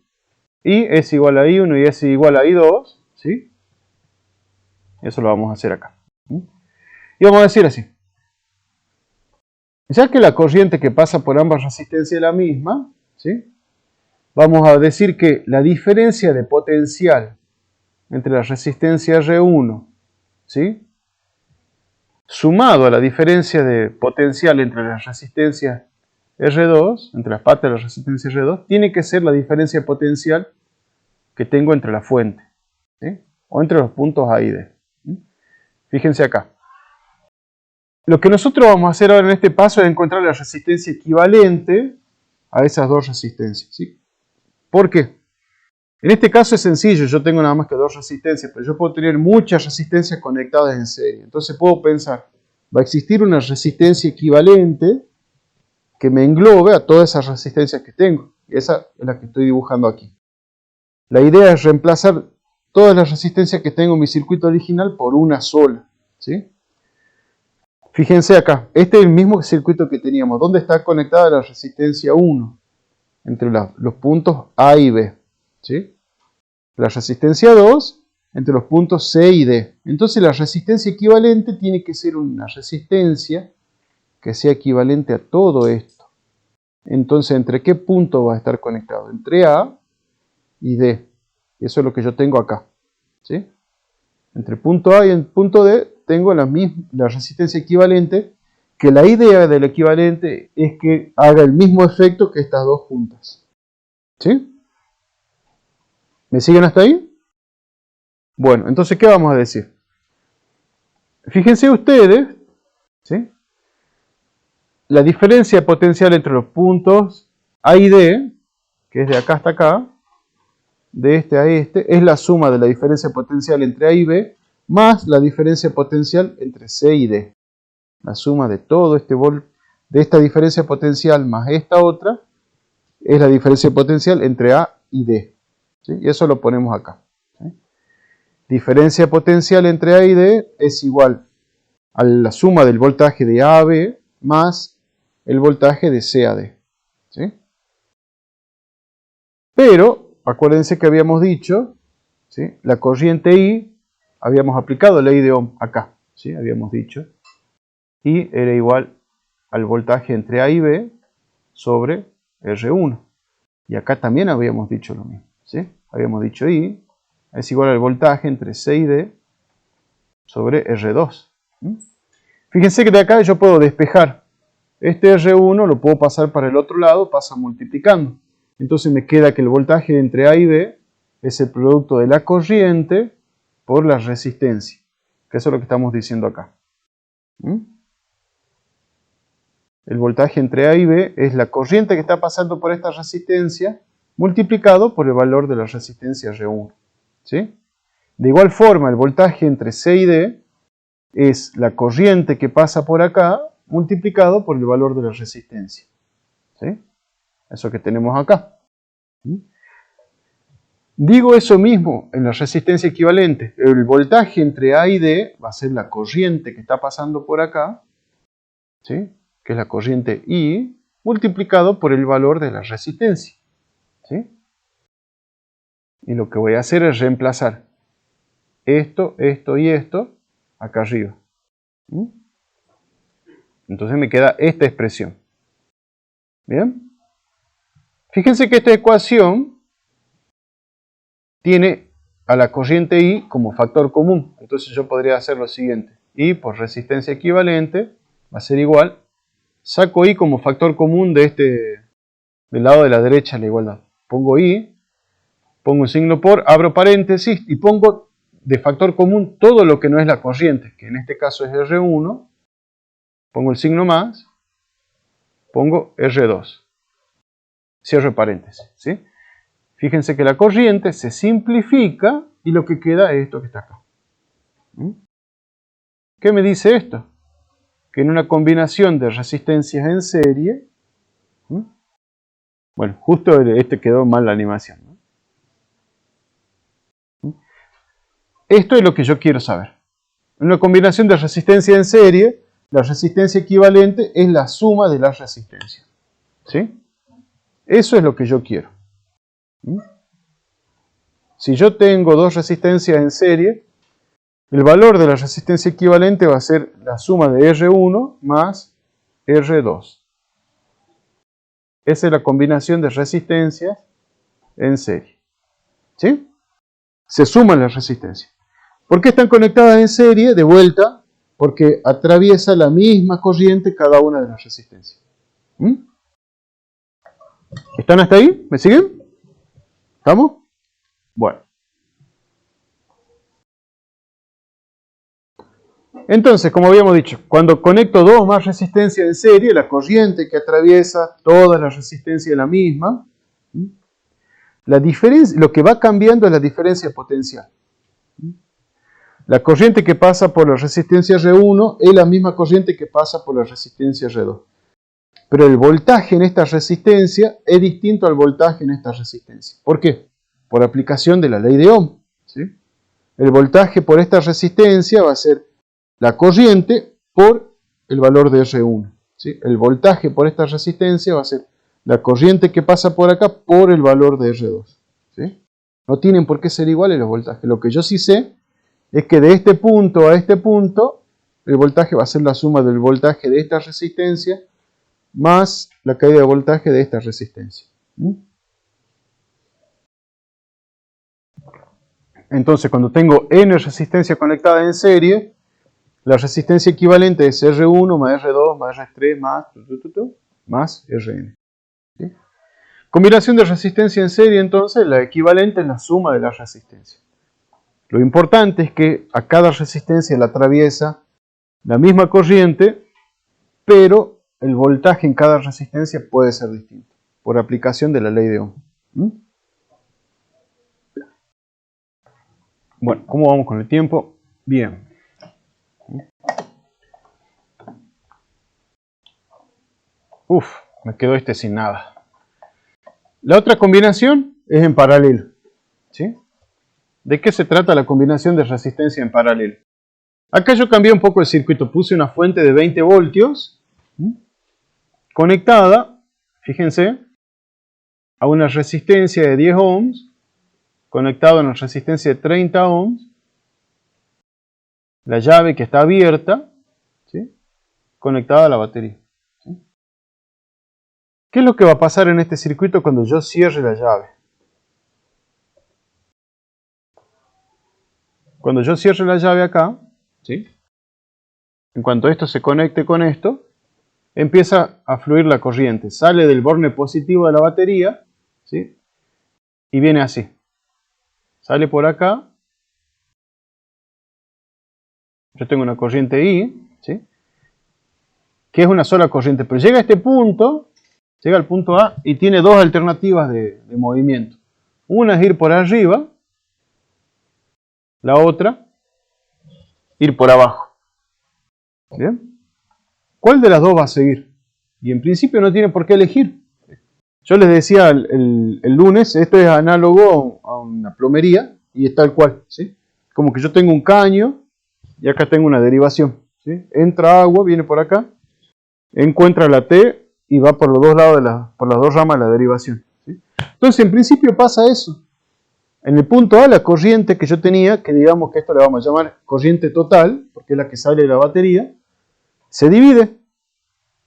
I es igual a I1 y S igual a I2. ¿Sí? Eso lo vamos a hacer acá. Y vamos a decir así. Ya que la corriente que pasa por ambas resistencias es la misma, ¿sí? Vamos a decir que la diferencia de potencial entre la resistencia R1, ¿sí?, sumado a la diferencia de potencial entre las resistencias R2, entre las patas de la resistencia R2, tiene que ser la diferencia potencial que tengo entre la fuente, ¿sí?, o entre los puntos A y D. ¿Sí? Fíjense acá. Lo que nosotros vamos a hacer ahora en este paso es encontrar la resistencia equivalente a esas dos resistencias. ¿Sí? ¿Por qué? En este caso es sencillo, yo tengo nada más que dos resistencias, pero yo puedo tener muchas resistencias conectadas en serie. Entonces puedo pensar, va a existir una resistencia equivalente que me englobe a todas esas resistencias que tengo. Y esa es la que estoy dibujando aquí. La idea es reemplazar todas las resistencias que tengo en mi circuito original por una sola. ¿Sí? Fíjense acá, este es el mismo circuito que teníamos. ¿Dónde está conectada la resistencia 1? Entre los puntos A y B. ¿Sí? La resistencia 2 entre los puntos C y D. Entonces la resistencia equivalente tiene que ser una resistencia que sea equivalente a todo esto. Entonces, ¿entre qué punto va a estar conectado? Entre A y D. Eso es lo que yo tengo acá. ¿Sí? Entre el punto A y el punto D tengo la resistencia equivalente, que la idea del equivalente es que haga el mismo efecto que estas dos juntas. ¿Sí? ¿Me siguen hasta ahí? Bueno, entonces, ¿qué vamos a decir? Fíjense ustedes, ¿sí?, la diferencia potencial entre los puntos A y D, que es de acá hasta acá, de este a este, es la suma de la diferencia potencial entre A y B, más la diferencia potencial entre C y D. La suma de todo de esta diferencia potencial más esta otra, es la diferencia potencial entre A y D. ¿Sí? Y eso lo ponemos acá. ¿Sí? Diferencia potencial entre A y D es igual a la suma del voltaje de A a B más el voltaje de C a D. ¿Sí? Pero, acuérdense que habíamos dicho, ¿sí?, la corriente I, habíamos aplicado la ley de Ohm acá. ¿Sí? Habíamos dicho, I era igual al voltaje entre A y B sobre R1. Y acá también habíamos dicho lo mismo. ¿Sí? Habíamos dicho I es igual al voltaje entre C y D sobre R2. Fíjense que de acá yo puedo despejar. Este R1 lo puedo pasar para el otro lado, pasa multiplicando. Entonces me queda que el voltaje entre A y B es el producto de la corriente por la resistencia. Que eso es lo que estamos diciendo acá. El voltaje entre A y B es la corriente que está pasando por esta resistencia multiplicado por el valor de la resistencia R1. ¿Sí? De igual forma, el voltaje entre C y D es la corriente que pasa por acá multiplicado por el valor de la resistencia. ¿Sí? Eso que tenemos acá. ¿Sí? Digo eso mismo en la resistencia equivalente. El voltaje entre A y D va a ser la corriente que está pasando por acá, ¿sí?, que es la corriente I, multiplicado por el valor de la resistencia. ¿Sí? Y lo que voy a hacer es reemplazar esto, esto y esto acá arriba. Entonces me queda esta expresión. ¿Bien? Fíjense que esta ecuación tiene a la corriente I como factor común. Entonces yo podría hacer lo siguiente. I por resistencia equivalente va a ser igual. Saco I como factor común de del lado de la derecha de la igualdad. Pongo I, pongo un signo por, abro paréntesis y pongo de factor común todo lo que no es la corriente, que en este caso es R1. Pongo el signo más, pongo R2. Cierro paréntesis, ¿sí? Fíjense que la corriente se simplifica y lo que queda es esto que está acá. ¿Qué me dice esto? Que en una combinación de resistencias en serie, bueno, justo quedó mal la animación, ¿no? Esto es lo que yo quiero saber. En una combinación de resistencia en serie, la resistencia equivalente es la suma de las resistencias. ¿Sí? Eso es lo que yo quiero. Si yo tengo dos resistencias en serie, el valor de la resistencia equivalente va a ser la suma de R1 más R2. Esa es la combinación de resistencias en serie. ¿Sí? Se suman las resistencias. ¿Por qué están conectadas en serie? De vuelta, porque atraviesa la misma corriente cada una de las resistencias. ¿Están hasta ahí? ¿Me siguen? ¿Estamos? Bueno. Entonces, como habíamos dicho, cuando conecto dos o más resistencias en serie, la corriente que atraviesa todas las resistencias es la misma. La diferencia, lo que va cambiando es la diferencia potencial. La corriente que pasa por la resistencia R1 es la misma corriente que pasa por la resistencia R2. Pero el voltaje en esta resistencia es distinto al voltaje en esta resistencia. ¿Por qué? Por aplicación de la ley de Ohm. ¿Sí? El voltaje por esta resistencia va a ser la corriente por el valor de R1. ¿Sí? El voltaje por esta resistencia va a ser la corriente que pasa por acá por el valor de R2. ¿Sí? No tienen por qué ser iguales los voltajes. Lo que yo sí sé es que de este punto a este punto, el voltaje va a ser la suma del voltaje de esta resistencia más la caída de voltaje de esta resistencia. Entonces, cuando tengo n resistencia conectada en serie, la resistencia equivalente es R1 más R2 más R3 más Rn. ¿Sí? Combinación de resistencia en serie, entonces, la equivalente es la suma de las resistencias. Lo importante es que a cada resistencia la atraviesa la misma corriente, pero el voltaje en cada resistencia puede ser distinto, por aplicación de la ley de Ohm. Bueno, ¿cómo vamos con el tiempo? Bien. Me quedó sin nada. La otra combinación es en paralelo. ¿Sí? ¿De qué se trata la combinación de resistencia en paralelo? Acá yo cambié un poco el circuito, puse una fuente de 20 voltios conectada, fíjense, a una resistencia de 10 ohms, conectado a una resistencia de 30 ohms, la llave que está abierta, ¿sí? Conectada a la batería. ¿Sí? ¿Qué es lo que va a pasar en este circuito cuando yo cierre la llave? Cuando yo cierre la llave acá, ¿sí? En cuanto esto se conecte con esto, empieza a fluir la corriente. Sale del borne positivo de la batería, ¿sí? Y viene así. Sale por acá. Yo tengo una corriente I, ¿sí? Que es una sola corriente. Pero llega a este punto, llega al punto A y tiene dos alternativas de movimiento. Una es ir por arriba, la otra, ir por abajo. ¿Bien? ¿Cuál de las dos va a seguir? Y en principio no tiene por qué elegir. Yo les decía el lunes, esto es análogo a una plomería y es tal cual. ¿Sí? Como que yo tengo un caño y acá tengo una derivación. ¿Sí? Entra agua, viene por acá, encuentra la T y va por los dos lados por las dos ramas de la derivación. ¿Sí? Entonces en principio pasa eso. En el punto A la corriente que yo tenía, que digamos que esto le vamos a llamar corriente total, porque es la que sale de la batería, se divide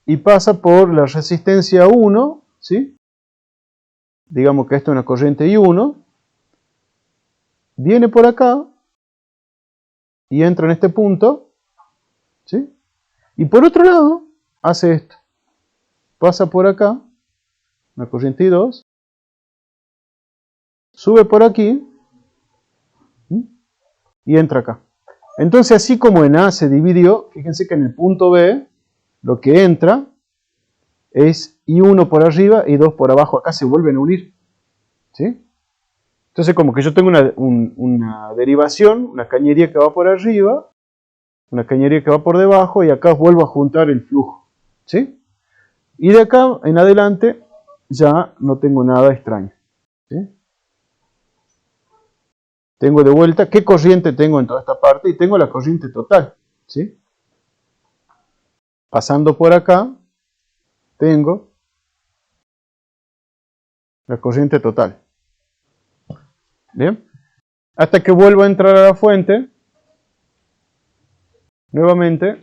y pasa por la resistencia 1, ¿sí? Digamos que esto es una corriente I1, viene por acá y entra en este punto, ¿sí? Y por otro lado, hace esto. Pasa por acá, una corriente I2, sube por aquí, ¿sí? Y entra acá. Entonces, así como en A se dividió, fíjense que en el punto B, lo que entra es I1 por arriba y I2 por abajo. Acá se vuelven a unir, ¿sí? Entonces, como que yo tengo una derivación, una cañería que va por arriba, una cañería que va por debajo, y acá vuelvo a juntar el flujo, ¿sí? Y de acá en adelante ya no tengo nada extraño, ¿sí? Tengo de vuelta, ¿qué corriente tengo en toda esta parte? Y tengo la corriente total, ¿sí? Pasando por acá, tengo la corriente total. ¿Bien? Hasta que vuelvo a entrar a la fuente, nuevamente,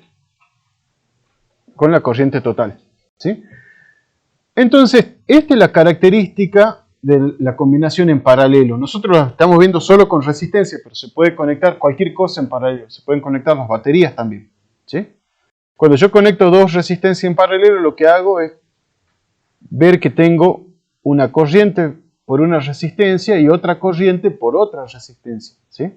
con la corriente total, ¿sí? Entonces, esta es la característica de la combinación en paralelo. Nosotros la estamos viendo solo con resistencia, pero se puede conectar cualquier cosa en paralelo. Se pueden conectar las baterías también, ¿sí? Cuando yo conecto dos resistencias en paralelo, lo que hago es ver que tengo una corriente por una resistencia y otra corriente por otra resistencia, ¿sí?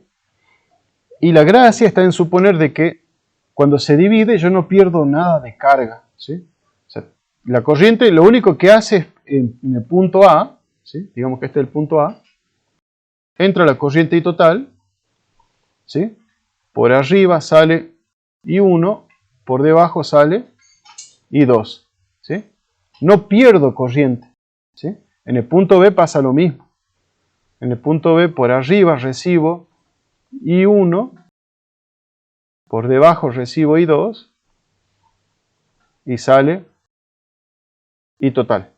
Y la gracia está en suponer de que cuando se divide yo no pierdo nada de carga, ¿sí? O sea, la corriente lo único que hace es en el punto A, ¿sí? Digamos que este es el punto A, entra la corriente I total, ¿sí? Por arriba sale I1, por debajo sale I2, ¿sí? No pierdo corriente, ¿sí? En el punto B pasa lo mismo. En el punto B por arriba recibo I1, por debajo recibo I2 y sale I total,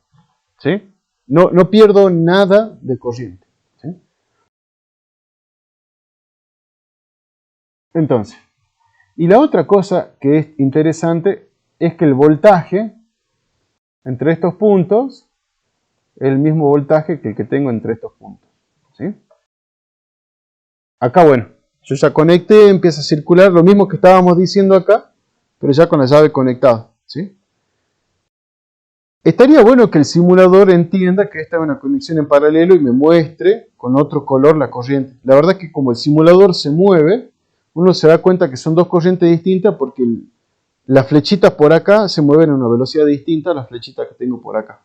¿sí? No pierdo nada de corriente, ¿sí? Entonces, y la otra cosa que es interesante es que el voltaje entre estos puntos es el mismo voltaje que el que tengo entre estos puntos, ¿sí? Acá, bueno, yo ya conecté, empieza a circular lo mismo que estábamos diciendo acá, pero ya con la llave conectada, ¿sí? Estaría bueno que el simulador entienda que esta es una conexión en paralelo y me muestre con otro color la corriente. La verdad es que como el simulador se mueve, uno se da cuenta que son dos corrientes distintas porque las flechitas por acá se mueven a una velocidad distinta a las flechitas que tengo por acá,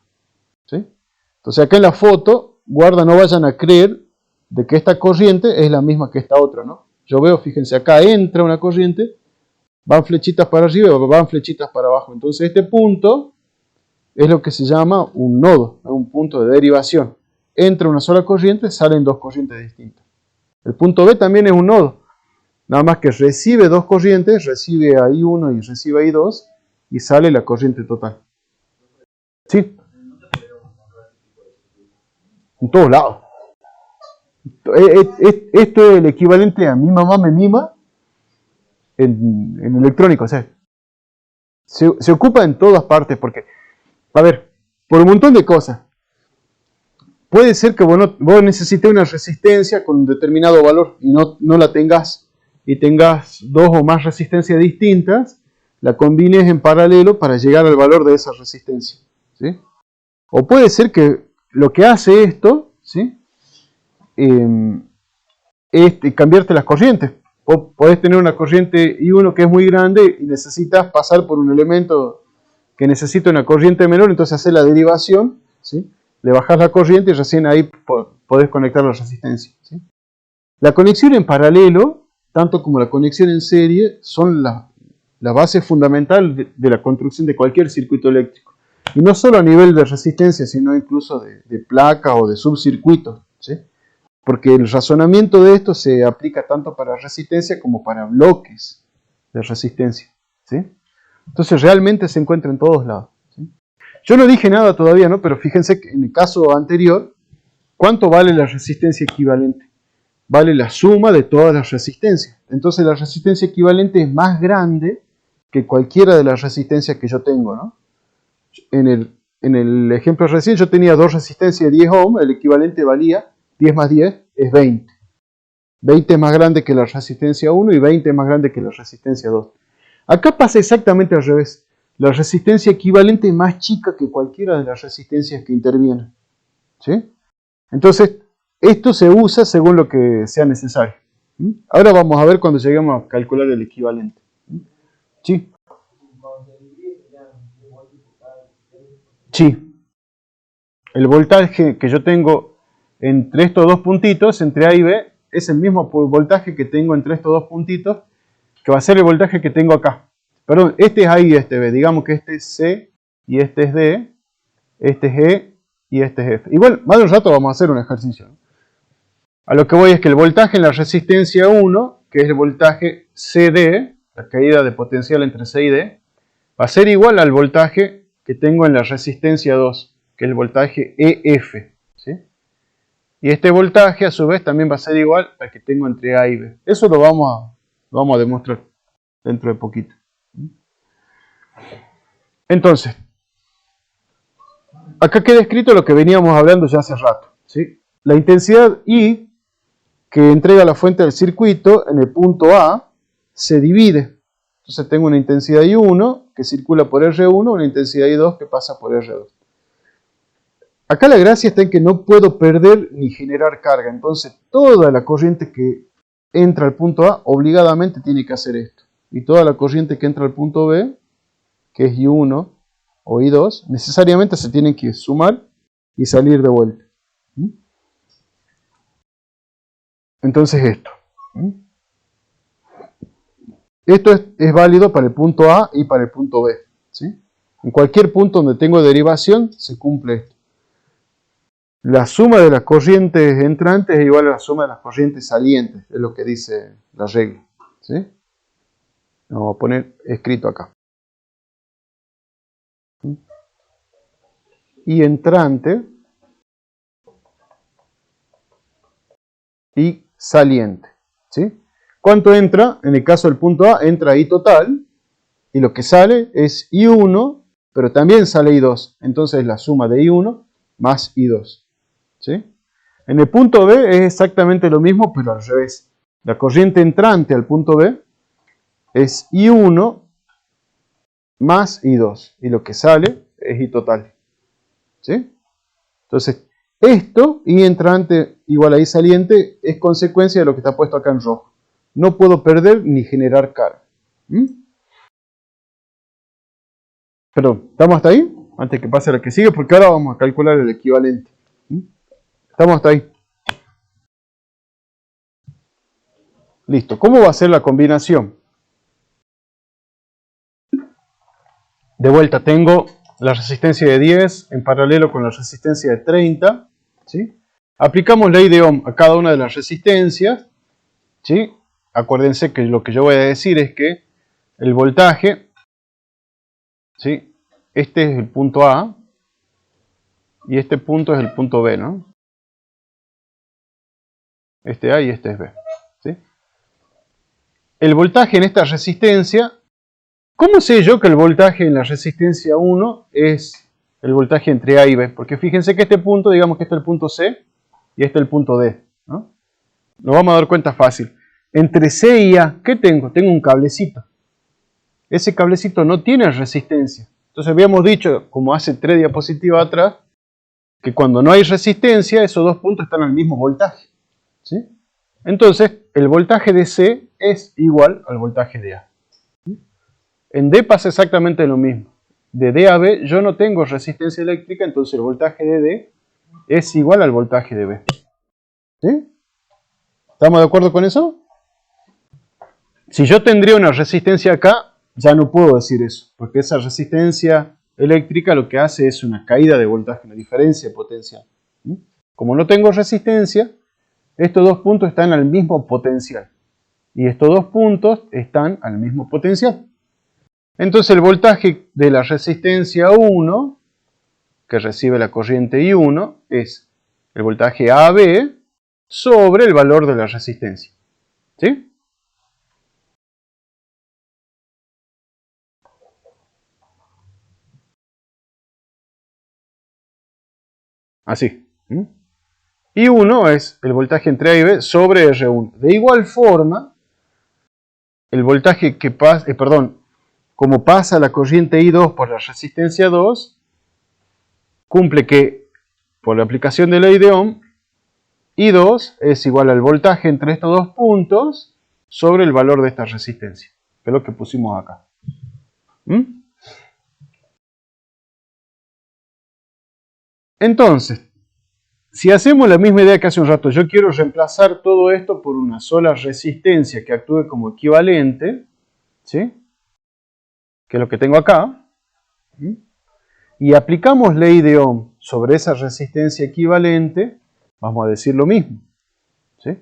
¿sí? Entonces acá en la foto, guarda, no vayan a creer de que esta corriente es la misma que esta otra, ¿no? Yo veo, fíjense, acá entra una corriente, van flechitas para arriba y van flechitas para abajo. Entonces este punto es lo que se llama un nodo, un punto de derivación. Entra una sola corriente, salen dos corrientes distintas. El punto B también es un nodo, nada más que recibe dos corrientes, recibe a I1 y recibe a I2 y sale la corriente total. ¿Sí? En todos lados. Esto es el equivalente a mi mamá me mima en electrónico. O sea, se ocupa en todas partes porque, a ver, por un montón de cosas. Puede ser que vos necesites una resistencia con un determinado valor y no la tengas, y tengas dos o más resistencias distintas, la combines en paralelo para llegar al valor de esa resistencia, ¿sí? O puede ser que lo que hace esto, ¿sí? Es cambiarte las corrientes. O podés tener una corriente I1 que es muy grande y necesitas pasar por un elemento que necesita una corriente menor, entonces hacer la derivación, ¿sí? Le bajás la corriente y recién ahí podés conectar la resistencia, ¿sí? La conexión en paralelo, tanto como la conexión en serie, son la base fundamental de la construcción de cualquier circuito eléctrico. Y no solo a nivel de resistencia, sino incluso de placa o de subcircuitos, ¿sí? Porque el razonamiento de esto se aplica tanto para resistencia como para bloques de resistencia, ¿sí? Entonces realmente se encuentra en todos lados, ¿sí? Yo no dije nada todavía, ¿no? Pero fíjense que en el caso anterior, ¿cuánto vale la resistencia equivalente? Vale la suma de todas las resistencias. Entonces la resistencia equivalente es más grande que cualquiera de las resistencias que yo tengo, ¿no? En el ejemplo recién yo tenía dos resistencias de 10 ohm, el equivalente valía 10 más 10 es 20. 20 es más grande que la resistencia 1 y 20 es más grande que la resistencia 2. Acá pasa exactamente al revés. La resistencia equivalente es más chica que cualquiera de las resistencias que intervienen. ¿Sí? Entonces, esto se usa según lo que sea necesario. Ahora vamos a ver cuando lleguemos a calcular el equivalente. ¿Sí? Sí. El voltaje que yo tengo entre estos dos puntitos, entre A y B, es el mismo voltaje que tengo entre estos dos puntitos, que va a ser el voltaje que tengo acá. Perdón, este es A y este B. Digamos que este es C y este es D, este es E y este es F. Igual, más de un rato vamos a hacer un ejercicio. A lo que voy es que el voltaje en la resistencia 1, que es el voltaje CD, la caída de potencial entre C y D, va a ser igual al voltaje que tengo en la resistencia 2, que es el voltaje EF. ¿Sí? Y este voltaje a su vez también va a ser igual al que tengo entre A y B. Eso lo vamos a demostrar dentro de poquito. Entonces, acá queda escrito lo que veníamos hablando ya hace rato. ¿Sí? La intensidad I que entrega la fuente del circuito en el punto A se divide. Entonces tengo una intensidad I1 que circula por R1, una intensidad I2 que pasa por R2. Acá la gracia está en que no puedo perder ni generar carga. Entonces toda la corriente que entra al punto A obligadamente tiene que hacer esto. Y toda la corriente que entra al punto B, que es I1 o I2, necesariamente se tienen que sumar y salir de vuelta. Entonces esto. Esto es válido para el punto A y para el punto B. ¿Sí? En cualquier punto donde tengo derivación se cumple esto. La suma de las corrientes entrantes es igual a la suma de las corrientes salientes, es lo que dice la regla. ¿Sí? Vamos a poner escrito acá. Y entrante y saliente. ¿Sí? ¿Cuánto entra? En el caso del punto A entra I total y lo que sale es I1, pero también sale I2. Entonces la suma de I1 más I2. ¿Sí? En el punto B es exactamente lo mismo, pero al revés. La corriente entrante al punto B es I1 más I2. Y lo que sale es I total. ¿Sí? Entonces, esto, I entrante igual a I saliente, es consecuencia de lo que está puesto acá en rojo. No puedo perder ni generar carga. Perdón, ¿estamos hasta ahí? Antes que pase la que sigue, porque ahora vamos a calcular el equivalente. ¿Estamos hasta ahí? Listo. ¿Cómo va a ser la combinación? De vuelta, tengo la resistencia de 10 en paralelo con la resistencia de 30. ¿Sí? Aplicamos ley de Ohm a cada una de las resistencias. ¿Sí? Acuérdense que lo que yo voy a decir es que el voltaje, ¿sí? Este es el punto A y este punto es el punto B, ¿no? Este A y este es B. ¿Sí? El voltaje en esta resistencia, ¿cómo sé yo que el voltaje en la resistencia 1 es el voltaje entre A y B? Porque fíjense que este punto, digamos que este es el punto C y este es el punto D, ¿no? Nos vamos a dar cuenta fácil. Entre C y A, ¿qué tengo? Tengo un cablecito. Ese cablecito no tiene resistencia. Entonces habíamos dicho, como hace 3 diapositivas atrás, que cuando no hay resistencia, esos dos puntos están al mismo voltaje. ¿Sí? Entonces, el voltaje de C es igual al voltaje de A. En D pasa exactamente lo mismo. De D a B yo no tengo resistencia eléctrica, entonces el voltaje de D es igual al voltaje de B. ¿Sí? ¿Estamos de acuerdo con eso? Si yo tendría una resistencia acá, ya no puedo decir eso, porque esa resistencia eléctrica lo que hace es una caída de voltaje, una diferencia de potencial. Como no tengo resistencia, estos dos puntos están al mismo potencial. Y estos dos puntos están al mismo potencial. Entonces el voltaje de la resistencia 1, que recibe la corriente I1, es el voltaje AB sobre el valor de la resistencia. ¿Sí? Así. I1 es el voltaje entre A y B sobre R1. De igual forma, el voltaje que pasa, como pasa la corriente I2 por la resistencia 2, cumple que, por la aplicación de la ley de Ohm, I2 es igual al voltaje entre estos dos puntos sobre el valor de esta resistencia, que es lo que pusimos acá. Entonces, si hacemos la misma idea que hace un rato, yo quiero reemplazar todo esto por una sola resistencia que actúe como equivalente, ¿sí? Que es lo que tengo acá, y aplicamos ley de Ohm sobre esa resistencia equivalente, vamos a decir lo mismo, ¿sí?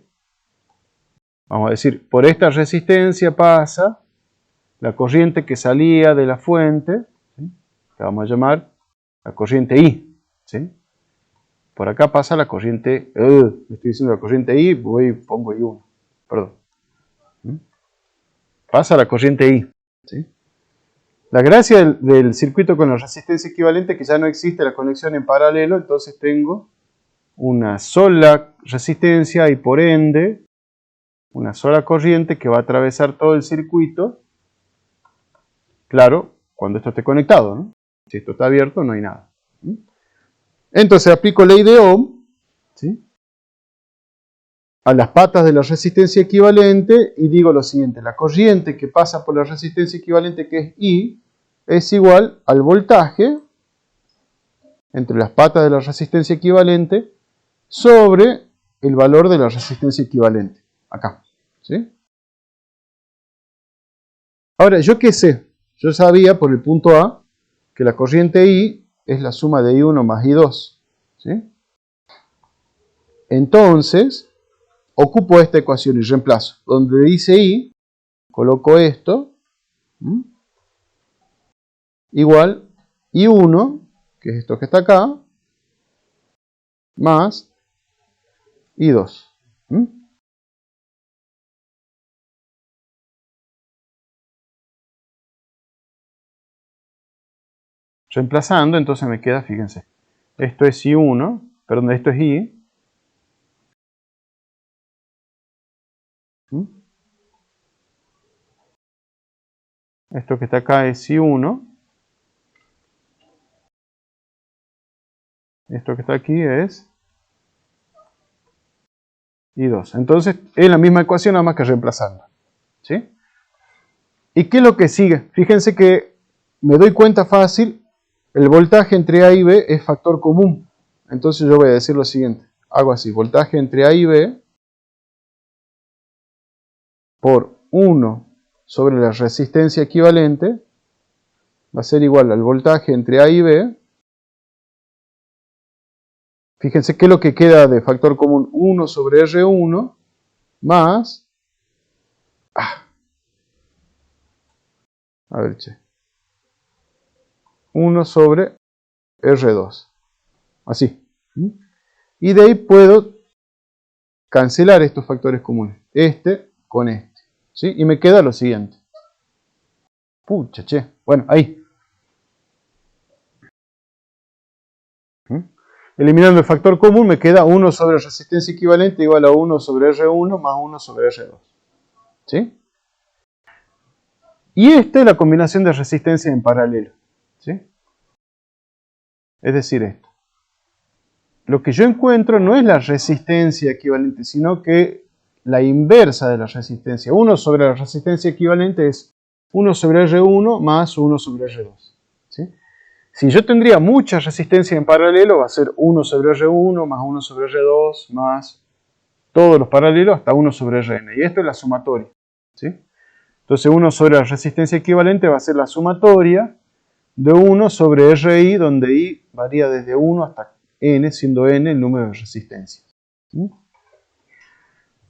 Vamos a decir, por esta resistencia pasa la corriente que salía de la fuente, ¿sí? Que vamos a llamar la corriente I, ¿sí? Por acá pasa la corriente, me estoy diciendo la corriente I, pongo I1, perdón. Pasa la corriente I, ¿sí? La gracia del circuito con la resistencia equivalente es que ya no existe la conexión en paralelo, entonces tengo una sola resistencia y por ende una sola corriente que va a atravesar todo el circuito, claro, cuando esto esté conectado, ¿no? Si esto está abierto no hay nada. Entonces aplico ley de Ohm, ¿sí? A las patas de la resistencia equivalente y digo lo siguiente, la corriente que pasa por la resistencia equivalente, que es I, es igual al voltaje entre las patas de la resistencia equivalente sobre el valor de la resistencia equivalente, acá, ¿sí? Ahora, ¿yo qué sé? Yo sabía por el punto A que la corriente I es la suma de I1 más I2, ¿sí? Entonces, ocupo esta ecuación y reemplazo. Donde dice I, coloco esto, igual I1, que es esto que está acá, más I2. Reemplazando, entonces me queda, fíjense, esto es I1, perdón, esto es I. Esto que está acá es I1. Esto que está aquí es I2. Entonces es la misma ecuación, nada más que reemplazando, ¿sí? ¿Y qué es lo que sigue? Fíjense que me doy cuenta fácil, el voltaje entre A y B es factor común. Entonces yo voy a decir lo siguiente. Hago así, voltaje entre A y B por 1 sobre la resistencia equivalente va a ser igual al voltaje entre A y B. Fíjense qué es lo que queda de factor común, 1 sobre R1 más... A ver, 1 sobre R2. Así. Y de ahí puedo cancelar estos factores comunes. Este con este. ¿Sí? Y me queda lo siguiente. Pucha, che. Bueno, ahí. Eliminando el factor común me queda 1 sobre resistencia equivalente igual a 1 sobre R1 más 1 sobre R2. ¿Sí? Y esta es la combinación de resistencias en paralelo. ¿Sí? Es decir, esto. Lo que yo encuentro no es la resistencia equivalente, sino que la inversa de la resistencia. 1 sobre la resistencia equivalente es 1 sobre R1 más 1 sobre R2. ¿Sí? Si yo tendría mucha resistencia en paralelo, va a ser 1 sobre R1 más 1 sobre R2 más todos los paralelos hasta 1 sobre Rn. Y esto es la sumatoria. ¿Sí? Entonces 1 sobre la resistencia equivalente va a ser la sumatoria de 1 sobre Ri, donde I varía desde 1 hasta n, siendo n el número de resistencias. ¿Sí?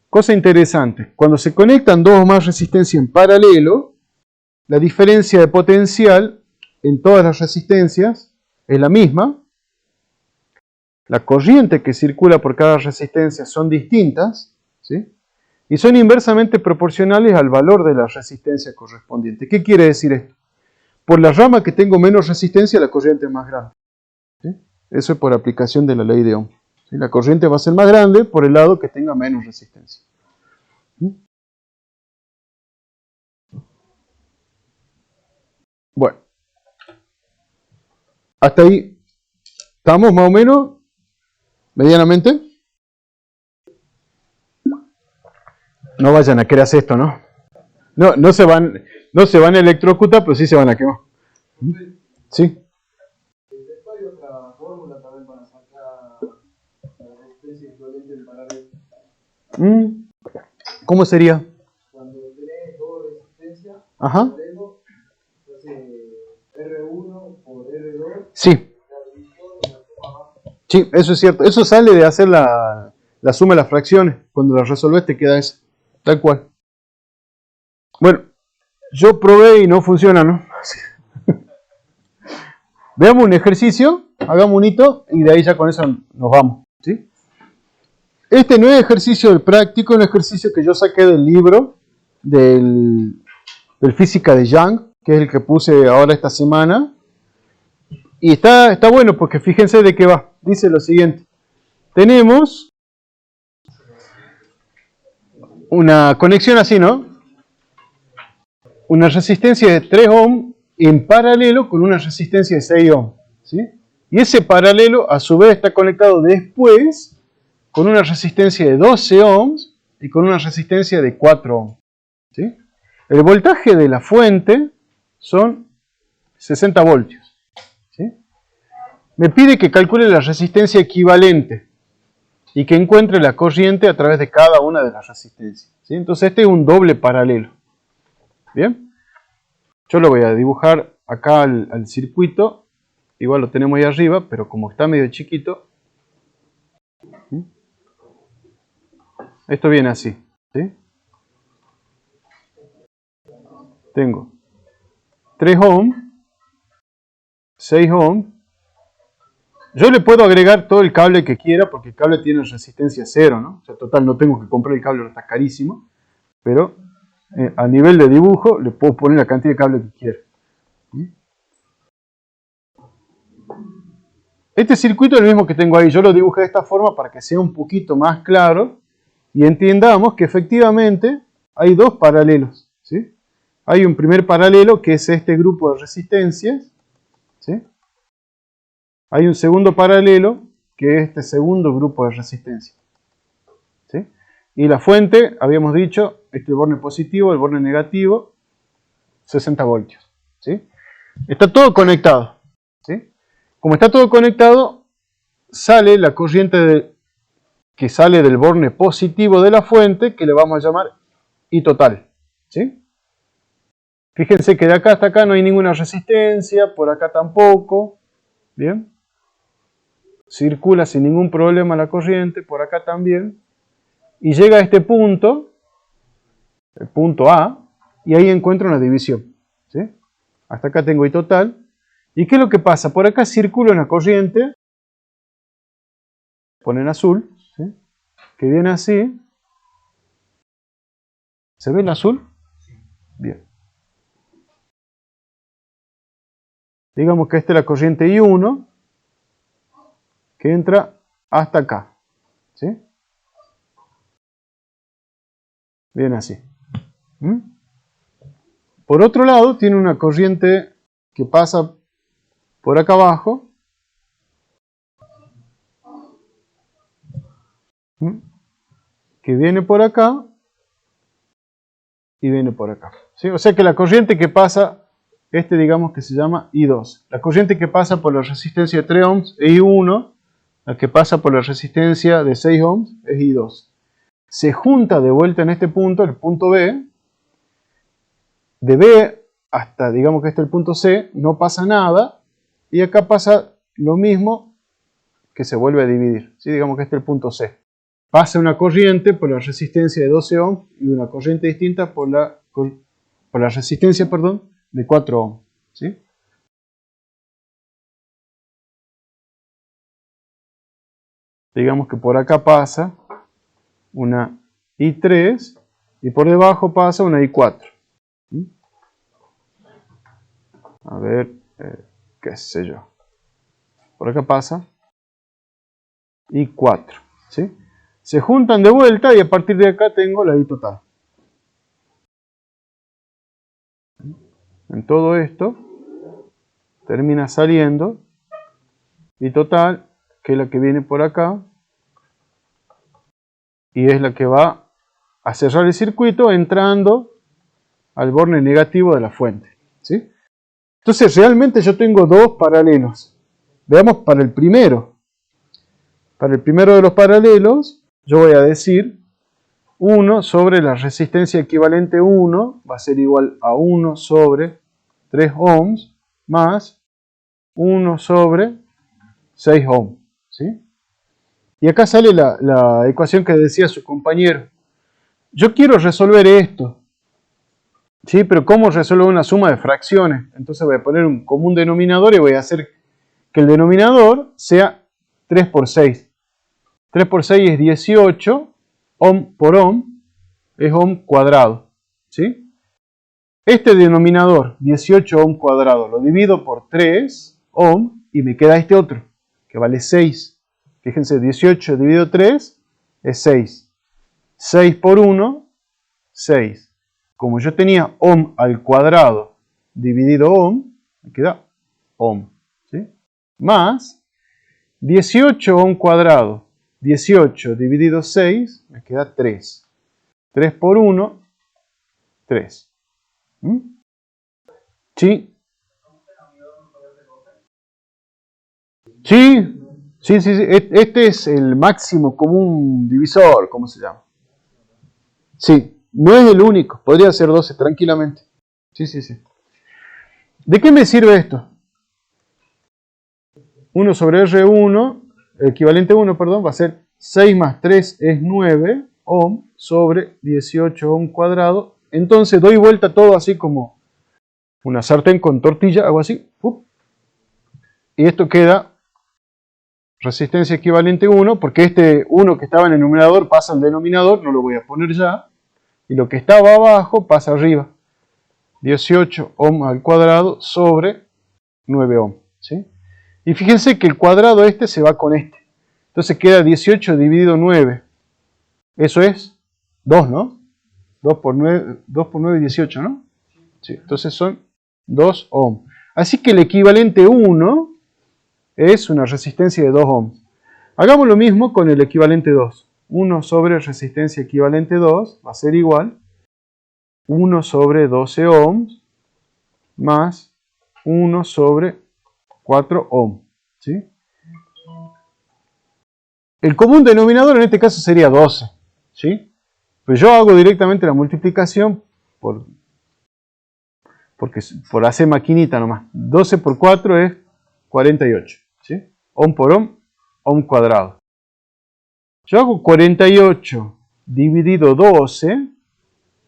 Cosa interesante, cuando se conectan dos o más resistencias en paralelo, la diferencia de potencial en todas las resistencias es la misma. La corriente que circula por cada resistencia son distintas, ¿sí? Y son inversamente proporcionales al valor de la resistencia correspondiente. ¿Qué quiere decir esto? Por la rama que tengo menos resistencia, la corriente es más grande. ¿Sí? Eso es por aplicación de la ley de Ohm. ¿Sí? La corriente va a ser más grande por el lado que tenga menos resistencia. Bueno, hasta ahí estamos más o menos, medianamente. No vayan a querer hacer esto, ¿no? No se van a electrocutar, pero sí se van a quemar. Sí. Después hay otra fórmula también para sacar la resistencia equivalente del paralelo. ¿Cómo sería? Cuando tenés dos resistencias, Ajá. paralelo, entonces R1 por R2, Sí. la división y la suma abajo. Sí, eso es cierto. Eso sale de hacer la suma de las fracciones. Cuando las resolves te queda eso. Tal cual. Bueno, yo probé y no funciona, ¿no? Veamos un ejercicio, hagamos un hito y de ahí ya con eso nos vamos. ¿Sí? Este no es ejercicio del práctico, es un ejercicio que yo saqué del libro del Física de Young, que es el que puse ahora esta semana. Y está bueno porque fíjense de qué va. Dice lo siguiente. Tenemos una conexión así, ¿no? Una resistencia de 3 ohm en paralelo con una resistencia de 6 ohm. ¿Sí? Y ese paralelo a su vez está conectado después con una resistencia de 12 ohms y con una resistencia de 4 ohms. ¿Sí? El voltaje de la fuente son 60 voltios. ¿Sí? Me pide que calcule la resistencia equivalente y que encuentre la corriente a través de cada una de las resistencias. ¿Sí? Entonces este es un doble paralelo. ¿Bien? Yo lo voy a dibujar acá al circuito. Igual lo tenemos ahí arriba, pero como está medio chiquito, esto viene así. ¿Sí? Tengo 3 ohm, 6 ohm. Yo le puedo agregar todo el cable que quiera porque el cable tiene resistencia cero, ¿no? O sea, total, no tengo que comprar el cable, no está carísimo. Pero a nivel de dibujo le puedo poner la cantidad de cable que quiera. Este circuito es el mismo que tengo ahí. Yo lo dibujé de esta forma para que sea un poquito más claro y entendamos que efectivamente hay dos paralelos. ¿Sí? Hay un primer paralelo que es este grupo de resistencias. ¿Sí? Hay un segundo paralelo que es este segundo grupo de resistencias. ¿Sí? Y la fuente, habíamos dicho, este borne positivo, el borne negativo, 60 voltios. ¿Sí? Está todo conectado. ¿Sí? Como está todo conectado, sale la corriente que sale del borne positivo de la fuente, que le vamos a llamar I total. ¿Sí? Fíjense que de acá hasta acá no hay ninguna resistencia, por acá tampoco. ¿Bien? Circula sin ningún problema la corriente, por acá también. Y llega a este punto, el punto A, y ahí encuentro una división. ¿Sí? Hasta acá tengo I total. ¿Y qué es lo que pasa? Por acá circula una corriente, ponen azul, ¿sí? Que viene así. ¿Se ve el azul? Bien. Digamos que esta es la corriente I1, que entra hasta acá. ¿Sí? Viene así. ¿Mm? Por otro lado, tiene una corriente que pasa por acá abajo. ¿Mm? Que viene por acá y viene por acá. ¿Sí? O sea que la corriente que pasa, digamos que se llama I2. La corriente que pasa por la resistencia de 3 ohms es I1, la que pasa por la resistencia de 6 ohms es I2. Se junta de vuelta en este punto, el punto B. De B hasta, digamos que este es el punto C, no pasa nada. Y acá pasa lo mismo, que se vuelve a dividir. ¿Sí? Digamos que este es el punto C. Pasa una corriente por la resistencia de 12 ohms y una corriente distinta por la resistencia, perdón, de 4 ohms. ¿Sí? Digamos que por acá pasa una I3 y por debajo pasa una I4. ¿Sí? A ver, qué sé yo. Por acá pasa y 4. ¿Sí? Se juntan de vuelta y a partir de acá tengo la I total. En todo esto termina saliendo I total, que es la que viene por acá, y es la que va a cerrar el circuito entrando al borne negativo de la fuente. ¿Sí? Entonces realmente yo tengo dos paralelos. Veamos para el primero. Para el primero de los paralelos yo voy a decir 1 sobre la resistencia equivalente 1 va a ser igual a 1 sobre 3 ohms más 1 sobre 6 ohms. ¿Sí? Y acá sale la ecuación que decía su compañero. Yo quiero resolver esto. ¿Sí? Pero ¿cómo resuelvo una suma de fracciones? Entonces voy a poner un común denominador y voy a hacer que el denominador sea 3 por 6. 3 por 6 es 18, ohm por ohm, es ohm cuadrado. ¿Sí? Este denominador, 18 ohm cuadrado, lo divido por 3 ohm y me queda este otro, que vale 6. Fíjense, 18 dividido 3 es 6. 6 por 1, 6. Como yo tenía ohm al cuadrado dividido ohm, me queda ohm. ¿Sí? Más 18 ohm cuadrado, 18 dividido 6, me queda 3. 3 por 1, 3. ¿Mm? ¿Sí? Sí, sí, sí, sí. Este es el máximo común divisor, ¿cómo se llama? Sí, no es el único, podría ser 12 tranquilamente. Sí, sí, sí. ¿De qué me sirve esto? 1 sobre R1, equivalente a 1, perdón, va a ser 6 más 3 es 9 ohm sobre 18 ohm cuadrado. Entonces doy vuelta todo así como una sartén con tortilla, hago así. Y esto queda resistencia equivalente 1, porque este 1 que estaba en el numerador pasa al denominador, no lo voy a poner ya. Y lo que estaba abajo pasa arriba. 18 ohm al cuadrado sobre 9 ohm. ¿Sí? Y fíjense que el cuadrado este se va con este. Entonces queda 18 dividido 9. Eso es 2, ¿no? 2 por 9, 18, ¿no? Sí, entonces son 2 ohm. Así que el equivalente 1 es una resistencia de 2 ohms. Hagamos lo mismo con el equivalente 2. 1 sobre resistencia equivalente 2 va a ser igual 1 sobre 12 ohms más 1 sobre 4 ohms. ¿Sí? El común denominador en este caso sería 12. ¿Sí? Pues yo hago directamente la multiplicación por hacer maquinita nomás. 12 por 4 es 48. ¿Sí? Ohm por ohm, ohm cuadrado. Yo hago 48 dividido 12,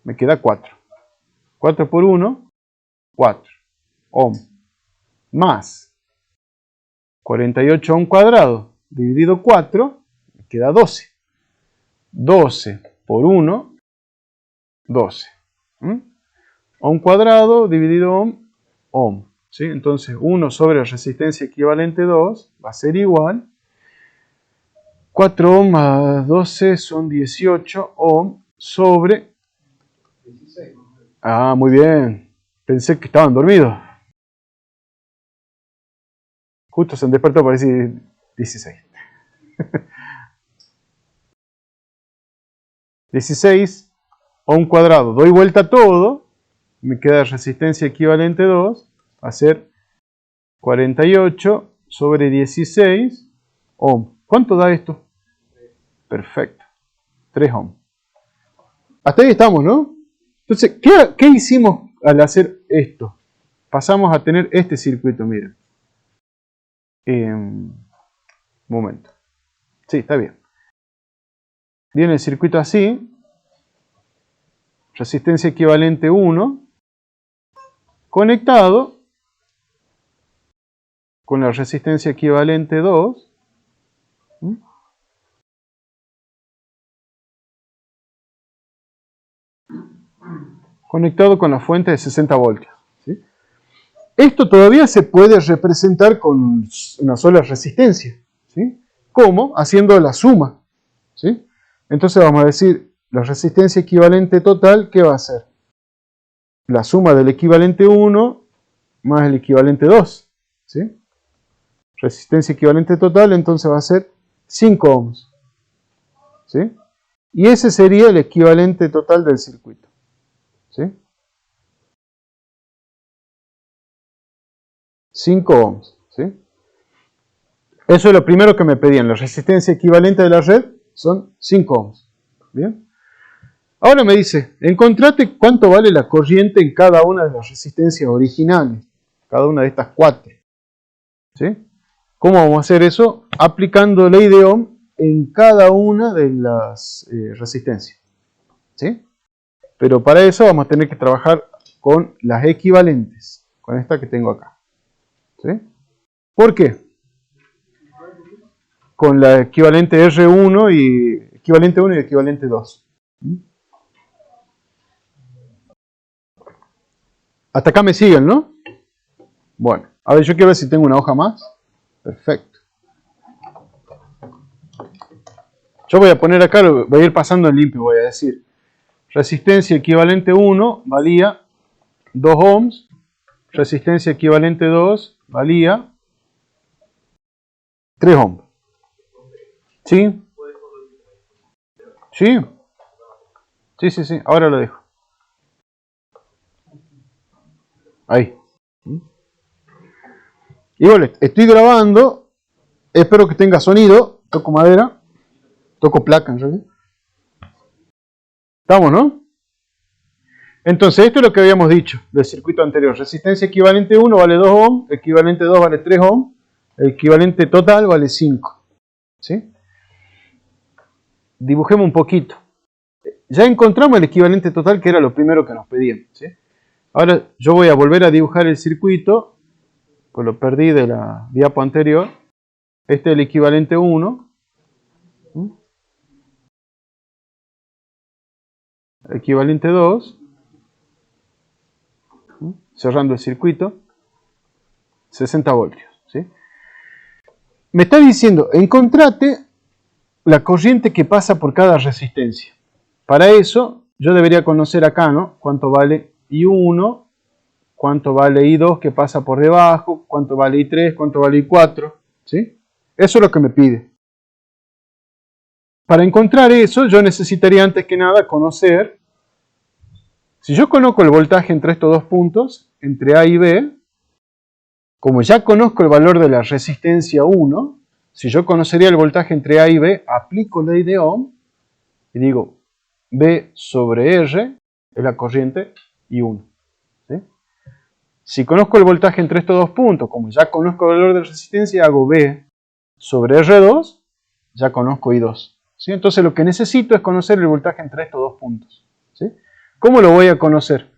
me queda 4. 4 por 1, 4 ohm. Más 48 ohm cuadrado dividido 4, me queda 12. 12 por 1, 12. Ohm cuadrado dividido ohm, ohm. ¿Sí? Entonces 1 sobre resistencia equivalente 2 va a ser igual 4 ohm más 12 son 18 ohm sobre 16. Ah, muy bien. Pensé que estaban dormidos. Justo se han despertado para decir 16. 16 ohm cuadrado. Doy vuelta a todo. Me queda resistencia equivalente 2. Va a ser 48 sobre 16 ohm. ¿Cuánto da esto? Perfecto. 3 ohm. Hasta ahí estamos, ¿no? Entonces, ¿qué hicimos al hacer esto? Pasamos a tener este circuito, miren. Momento. Sí, está bien. Viene el circuito así. Resistencia equivalente 1. Conectado con la resistencia equivalente 2. Conectado con la fuente de 60 voltios. ¿Sí? Esto todavía se puede representar con una sola resistencia. ¿Sí? ¿Cómo? Haciendo la suma, ¿sí? Entonces vamos a decir, la resistencia equivalente total, ¿qué va a ser? La suma del equivalente 1 más el equivalente 2, ¿sí? Resistencia equivalente total, entonces va a ser 5 ohms, ¿sí? Y ese sería el equivalente total del circuito, ¿sí? 5 ohms, ¿sí? Eso es lo primero que me pedían. La resistencia equivalente de la red son 5 ohms. ¿Bien? Ahora me dice, encontrate cuánto vale la corriente en cada una de las resistencias originales. Cada una de estas 4. ¿Sí? ¿Cómo vamos a hacer eso? Aplicando ley de Ohm en cada una de las resistencias. ¿Sí? Pero para eso vamos a tener que trabajar con las equivalentes. Con esta que tengo acá. ¿Sí? ¿Por qué? Con la equivalente R1 y equivalente 1 y equivalente 2. Hasta acá me siguen, ¿no? Bueno, a ver, yo quiero ver si tengo una hoja más. Perfecto. Yo voy a poner acá, voy a ir pasando en limpio, voy a decir. Resistencia equivalente 1 valía 2 ohms. Resistencia equivalente 2 valía 3 ohms. ¿Sí? ¿Sí? Sí. Ahora lo dejo. Ahí. Igual, estoy grabando. Espero que tenga sonido. Toco madera. Toco placa, en realidad. ¿Estamos, no? Entonces, esto es lo que habíamos dicho del circuito anterior. Resistencia equivalente 1 vale 2 ohms. Equivalente 2 vale 3 ohms. El equivalente total vale 5. ¿Sí? Dibujemos un poquito. Ya encontramos el equivalente total, que era lo primero que nos pedían. ¿Sí? Ahora yo voy a volver a dibujar el circuito, pues lo perdí de la diapo anterior. Este es el equivalente 1. Equivalente 2. Cerrando el circuito. 60 voltios. ¿Sí? Me está diciendo, encontrate la corriente que pasa por cada resistencia. Para eso, yo debería conocer acá, ¿no? Cuánto vale I1, cuánto vale I2 que pasa por debajo, cuánto vale I3, cuánto vale I4, ¿sí? Eso es lo que me pide. Para encontrar eso, yo necesitaría antes que nada conocer, si yo conozco el voltaje entre estos dos puntos, entre A y B, como ya conozco el valor de la resistencia 1, si yo conocería el voltaje entre A y B, aplico ley de Ohm y digo, B sobre R es la corriente I1. ¿Sí? Si conozco el voltaje entre estos dos puntos, como ya conozco el valor de resistencia, hago B sobre R2, ya conozco I2. ¿Sí? Entonces lo que necesito es conocer el voltaje entre estos dos puntos. ¿Sí? ¿Cómo lo voy a conocer?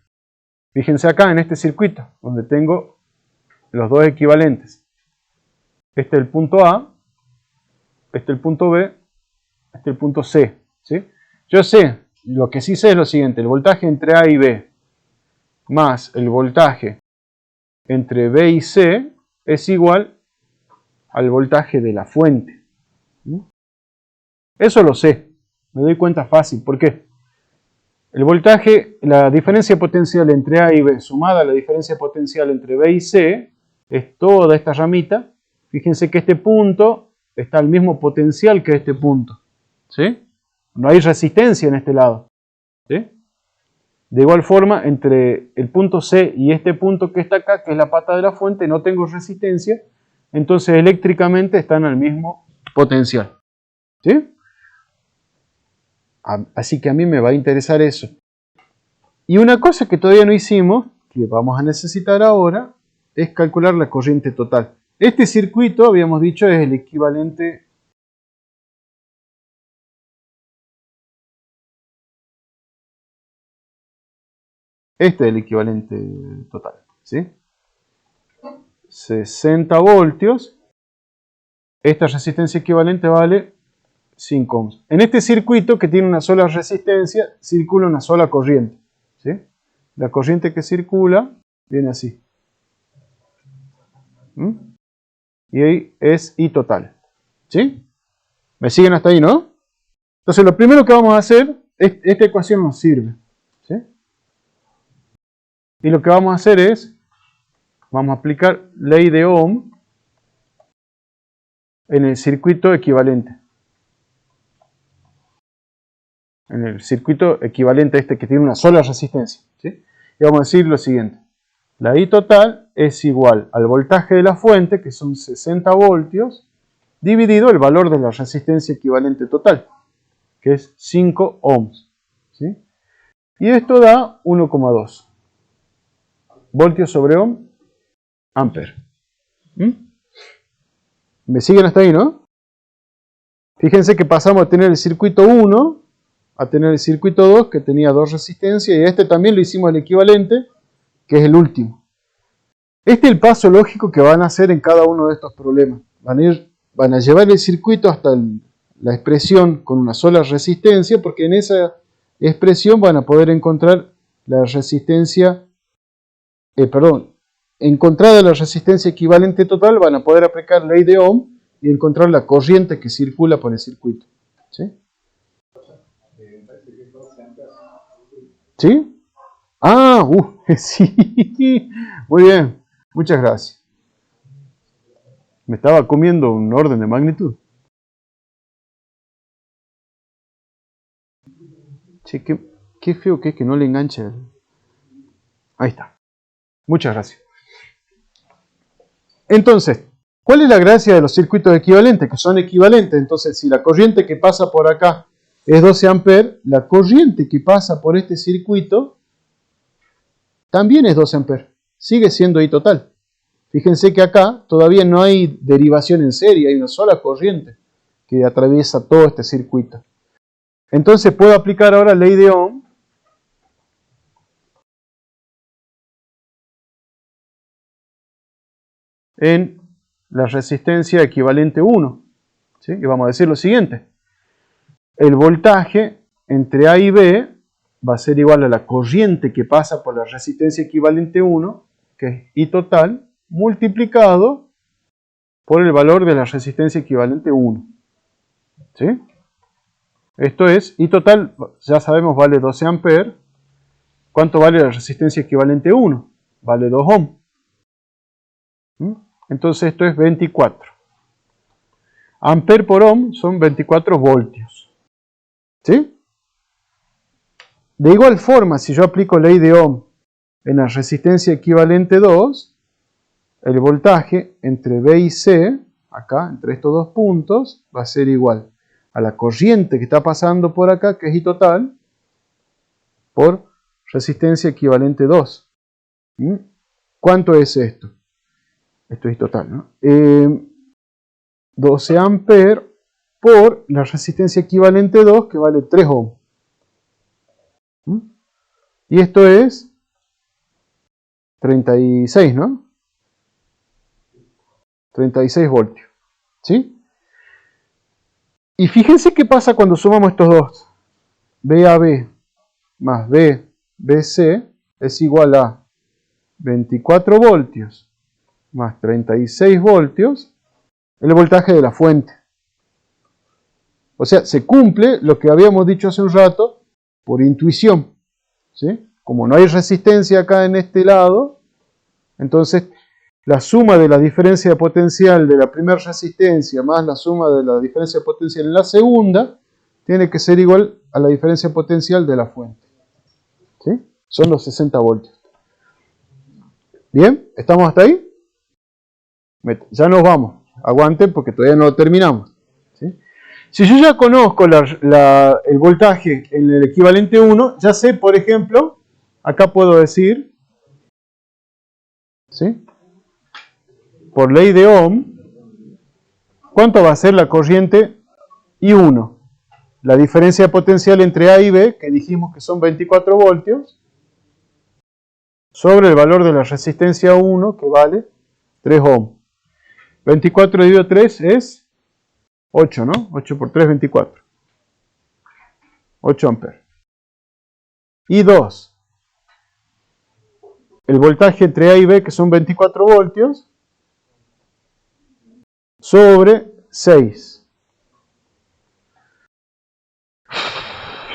Fíjense acá en este circuito, donde tengo los dos equivalentes. Este es el punto A, este es el punto B, este es el punto C. ¿Sí? Yo sé, lo que sí sé es lo siguiente, el voltaje entre A y B más el voltaje entre B y C es igual al voltaje de la fuente. Eso lo sé, me doy cuenta fácil. ¿Por qué? El voltaje, la diferencia potencial entre A y B sumada a la diferencia potencial entre B y C es toda esta ramita. Fíjense que este punto está al mismo potencial que este punto. ¿Sí? No hay resistencia en este lado. ¿Sí? De igual forma, entre el punto C y este punto que está acá, que es la pata de la fuente, no tengo resistencia, entonces eléctricamente están al mismo potencial. ¿Sí? Así que a mí me va a interesar eso. Y una cosa que todavía no hicimos, que vamos a necesitar ahora, es calcular la corriente total. Este circuito, habíamos dicho, es el equivalente este es el equivalente total, ¿sí? 60 voltios. Esta resistencia equivalente vale 5 ohms. En este circuito, que tiene una sola resistencia, circula una sola corriente, ¿sí? La corriente que circula viene así. Y ahí es I total, ¿sí? ¿Me siguen hasta ahí, no? Entonces lo primero que vamos a hacer, esta ecuación nos sirve, ¿sí? Y lo que vamos a hacer es, vamos a aplicar ley de Ohm en el circuito equivalente. En el circuito equivalente a este que tiene una sola resistencia, ¿sí? Y vamos a decir lo siguiente. La I total es igual al voltaje de la fuente, que son 60 voltios, dividido el valor de la resistencia equivalente total, que es 5 ohms, ¿sí? Y esto da 1,2 voltios sobre ohm, ampere. ¿Me siguen hasta ahí, no? Fíjense que pasamos a tener el circuito 1 a tener el circuito 2, que tenía dos resistencias, y este también lo hicimos el equivalente, que es el último. Este es el paso lógico que van a hacer en cada uno de estos problemas. Van a llevar el circuito hasta la expresión con una sola resistencia, porque en esa expresión van a poder encontrar la resistencia, encontrada la resistencia equivalente total, van a poder aplicar ley de Ohm y encontrar la corriente que circula por el circuito. ¿Sí? ¿Sí? Ah, sí. Muy bien. Muchas gracias. Me estaba comiendo un orden de magnitud. Che, qué feo que es que no le enganche. Ahí está. Muchas gracias. Entonces, ¿cuál es la gracia de los circuitos equivalentes? Que son equivalentes. Entonces, si la corriente que pasa por acá es 12 amperes, la corriente que pasa por este circuito también es 12 amperes. Sigue siendo I total. Fíjense que acá todavía no hay derivación en serie, hay una sola corriente que atraviesa todo este circuito. Entonces puedo aplicar ahora ley de Ohm en la resistencia equivalente 1. ¿Sí? Y vamos a decir lo siguiente. El voltaje entre A y B va a ser igual a la corriente que pasa por la resistencia equivalente 1, que es I total, multiplicado por el valor de la resistencia equivalente 1. ¿Sí? Esto es, I total, ya sabemos, vale 12 amperes. ¿Cuánto vale la resistencia equivalente 1? Vale 2 ohm. Entonces esto es 24. Amper por ohm son 24 voltios. ¿Sí? De igual forma, si yo aplico ley de Ohm en la resistencia equivalente 2, el voltaje entre B y C, acá, entre estos dos puntos, va a ser igual a la corriente que está pasando por acá, que es I total, por resistencia equivalente 2. ¿Cuánto es esto? Esto es I total, ¿no? 12 amperes por la resistencia equivalente 2, que vale 3 ohm. Y esto es 36, ¿no? 36 voltios. ¿Sí? Y fíjense qué pasa cuando sumamos estos dos. BAB más BC es igual a 24 voltios más 36 voltios, el voltaje de la fuente. O sea, se cumple lo que habíamos dicho hace un rato por intuición. ¿Sí? Como no hay resistencia acá en este lado, entonces la suma de la diferencia de potencial de la primera resistencia más la suma de la diferencia de potencial en la segunda tiene que ser igual a la diferencia potencial de la fuente. ¿Sí? Son los 60 voltios. ¿Bien? ¿Estamos hasta ahí? Ya nos vamos. Aguanten porque todavía no lo terminamos. ¿Sí? Si yo ya conozco el voltaje en el equivalente 1, ya sé, por ejemplo, acá puedo decir, ¿sí? Por ley de Ohm, ¿cuánto va a ser la corriente I1? La diferencia potencial entre A y B, que dijimos que son 24 voltios, sobre el valor de la resistencia 1, que vale 3 ohm. 24 dividido 3 es 8, ¿no? 8 por 3, 24. 8 amperes. Y 2. El voltaje entre A y B, que son 24 voltios, sobre 6.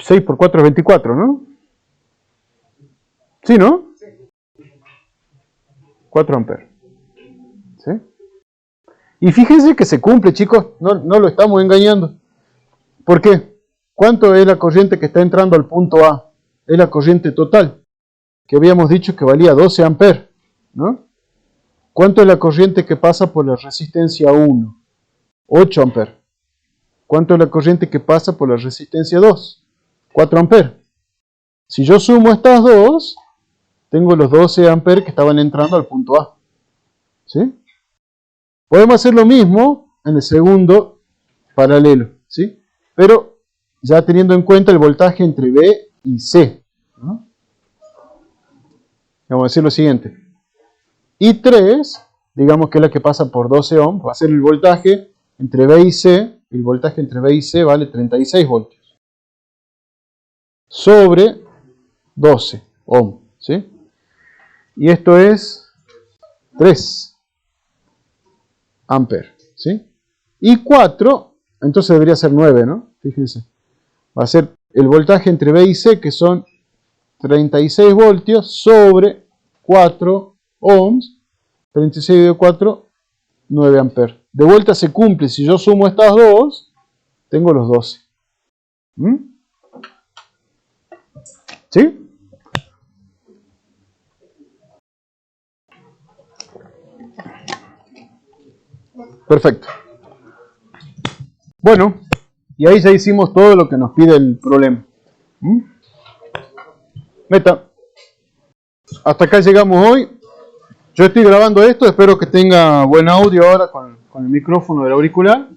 6 por 4 es 24, ¿no? ¿Sí, no? 4 amperes. ¿Sí? Y fíjense que se cumple, chicos, no lo estamos engañando. ¿Por qué? ¿Cuánto es la corriente que está entrando al punto A? Es la corriente total, que habíamos dicho que valía 12 amperes, ¿no? ¿Cuánto es la corriente que pasa por la resistencia 1? 8 amperes. ¿Cuánto es la corriente que pasa por la resistencia 2? 4 amperes. Si yo sumo estas dos, tengo los 12 amperes que estaban entrando al punto A. ¿Sí? Podemos hacer lo mismo en el segundo paralelo, ¿sí? Pero ya teniendo en cuenta el voltaje entre B y C, ¿no? Vamos a decir lo siguiente. I3, digamos que es la que pasa por 12 ohms, va a ser el voltaje entre B y C. El voltaje entre B y C vale 36 voltios. Sobre 12 ohms, ¿sí? Y esto es 3 amperes, ¿sí? Y 4, entonces debería ser 9, ¿no? Fíjense. Va a ser el voltaje entre B y C, que son 36 voltios, sobre 4 ohms. 36 dividido 4, 9 amperes. De vuelta se cumple. Si yo sumo estas dos, tengo los 12. ¿Sí? Perfecto. Bueno, y ahí ya hicimos todo lo que nos pide el problema. Meta. Hasta acá llegamos hoy. Yo estoy grabando esto, espero que tenga buen audio ahora con el micrófono del auricular.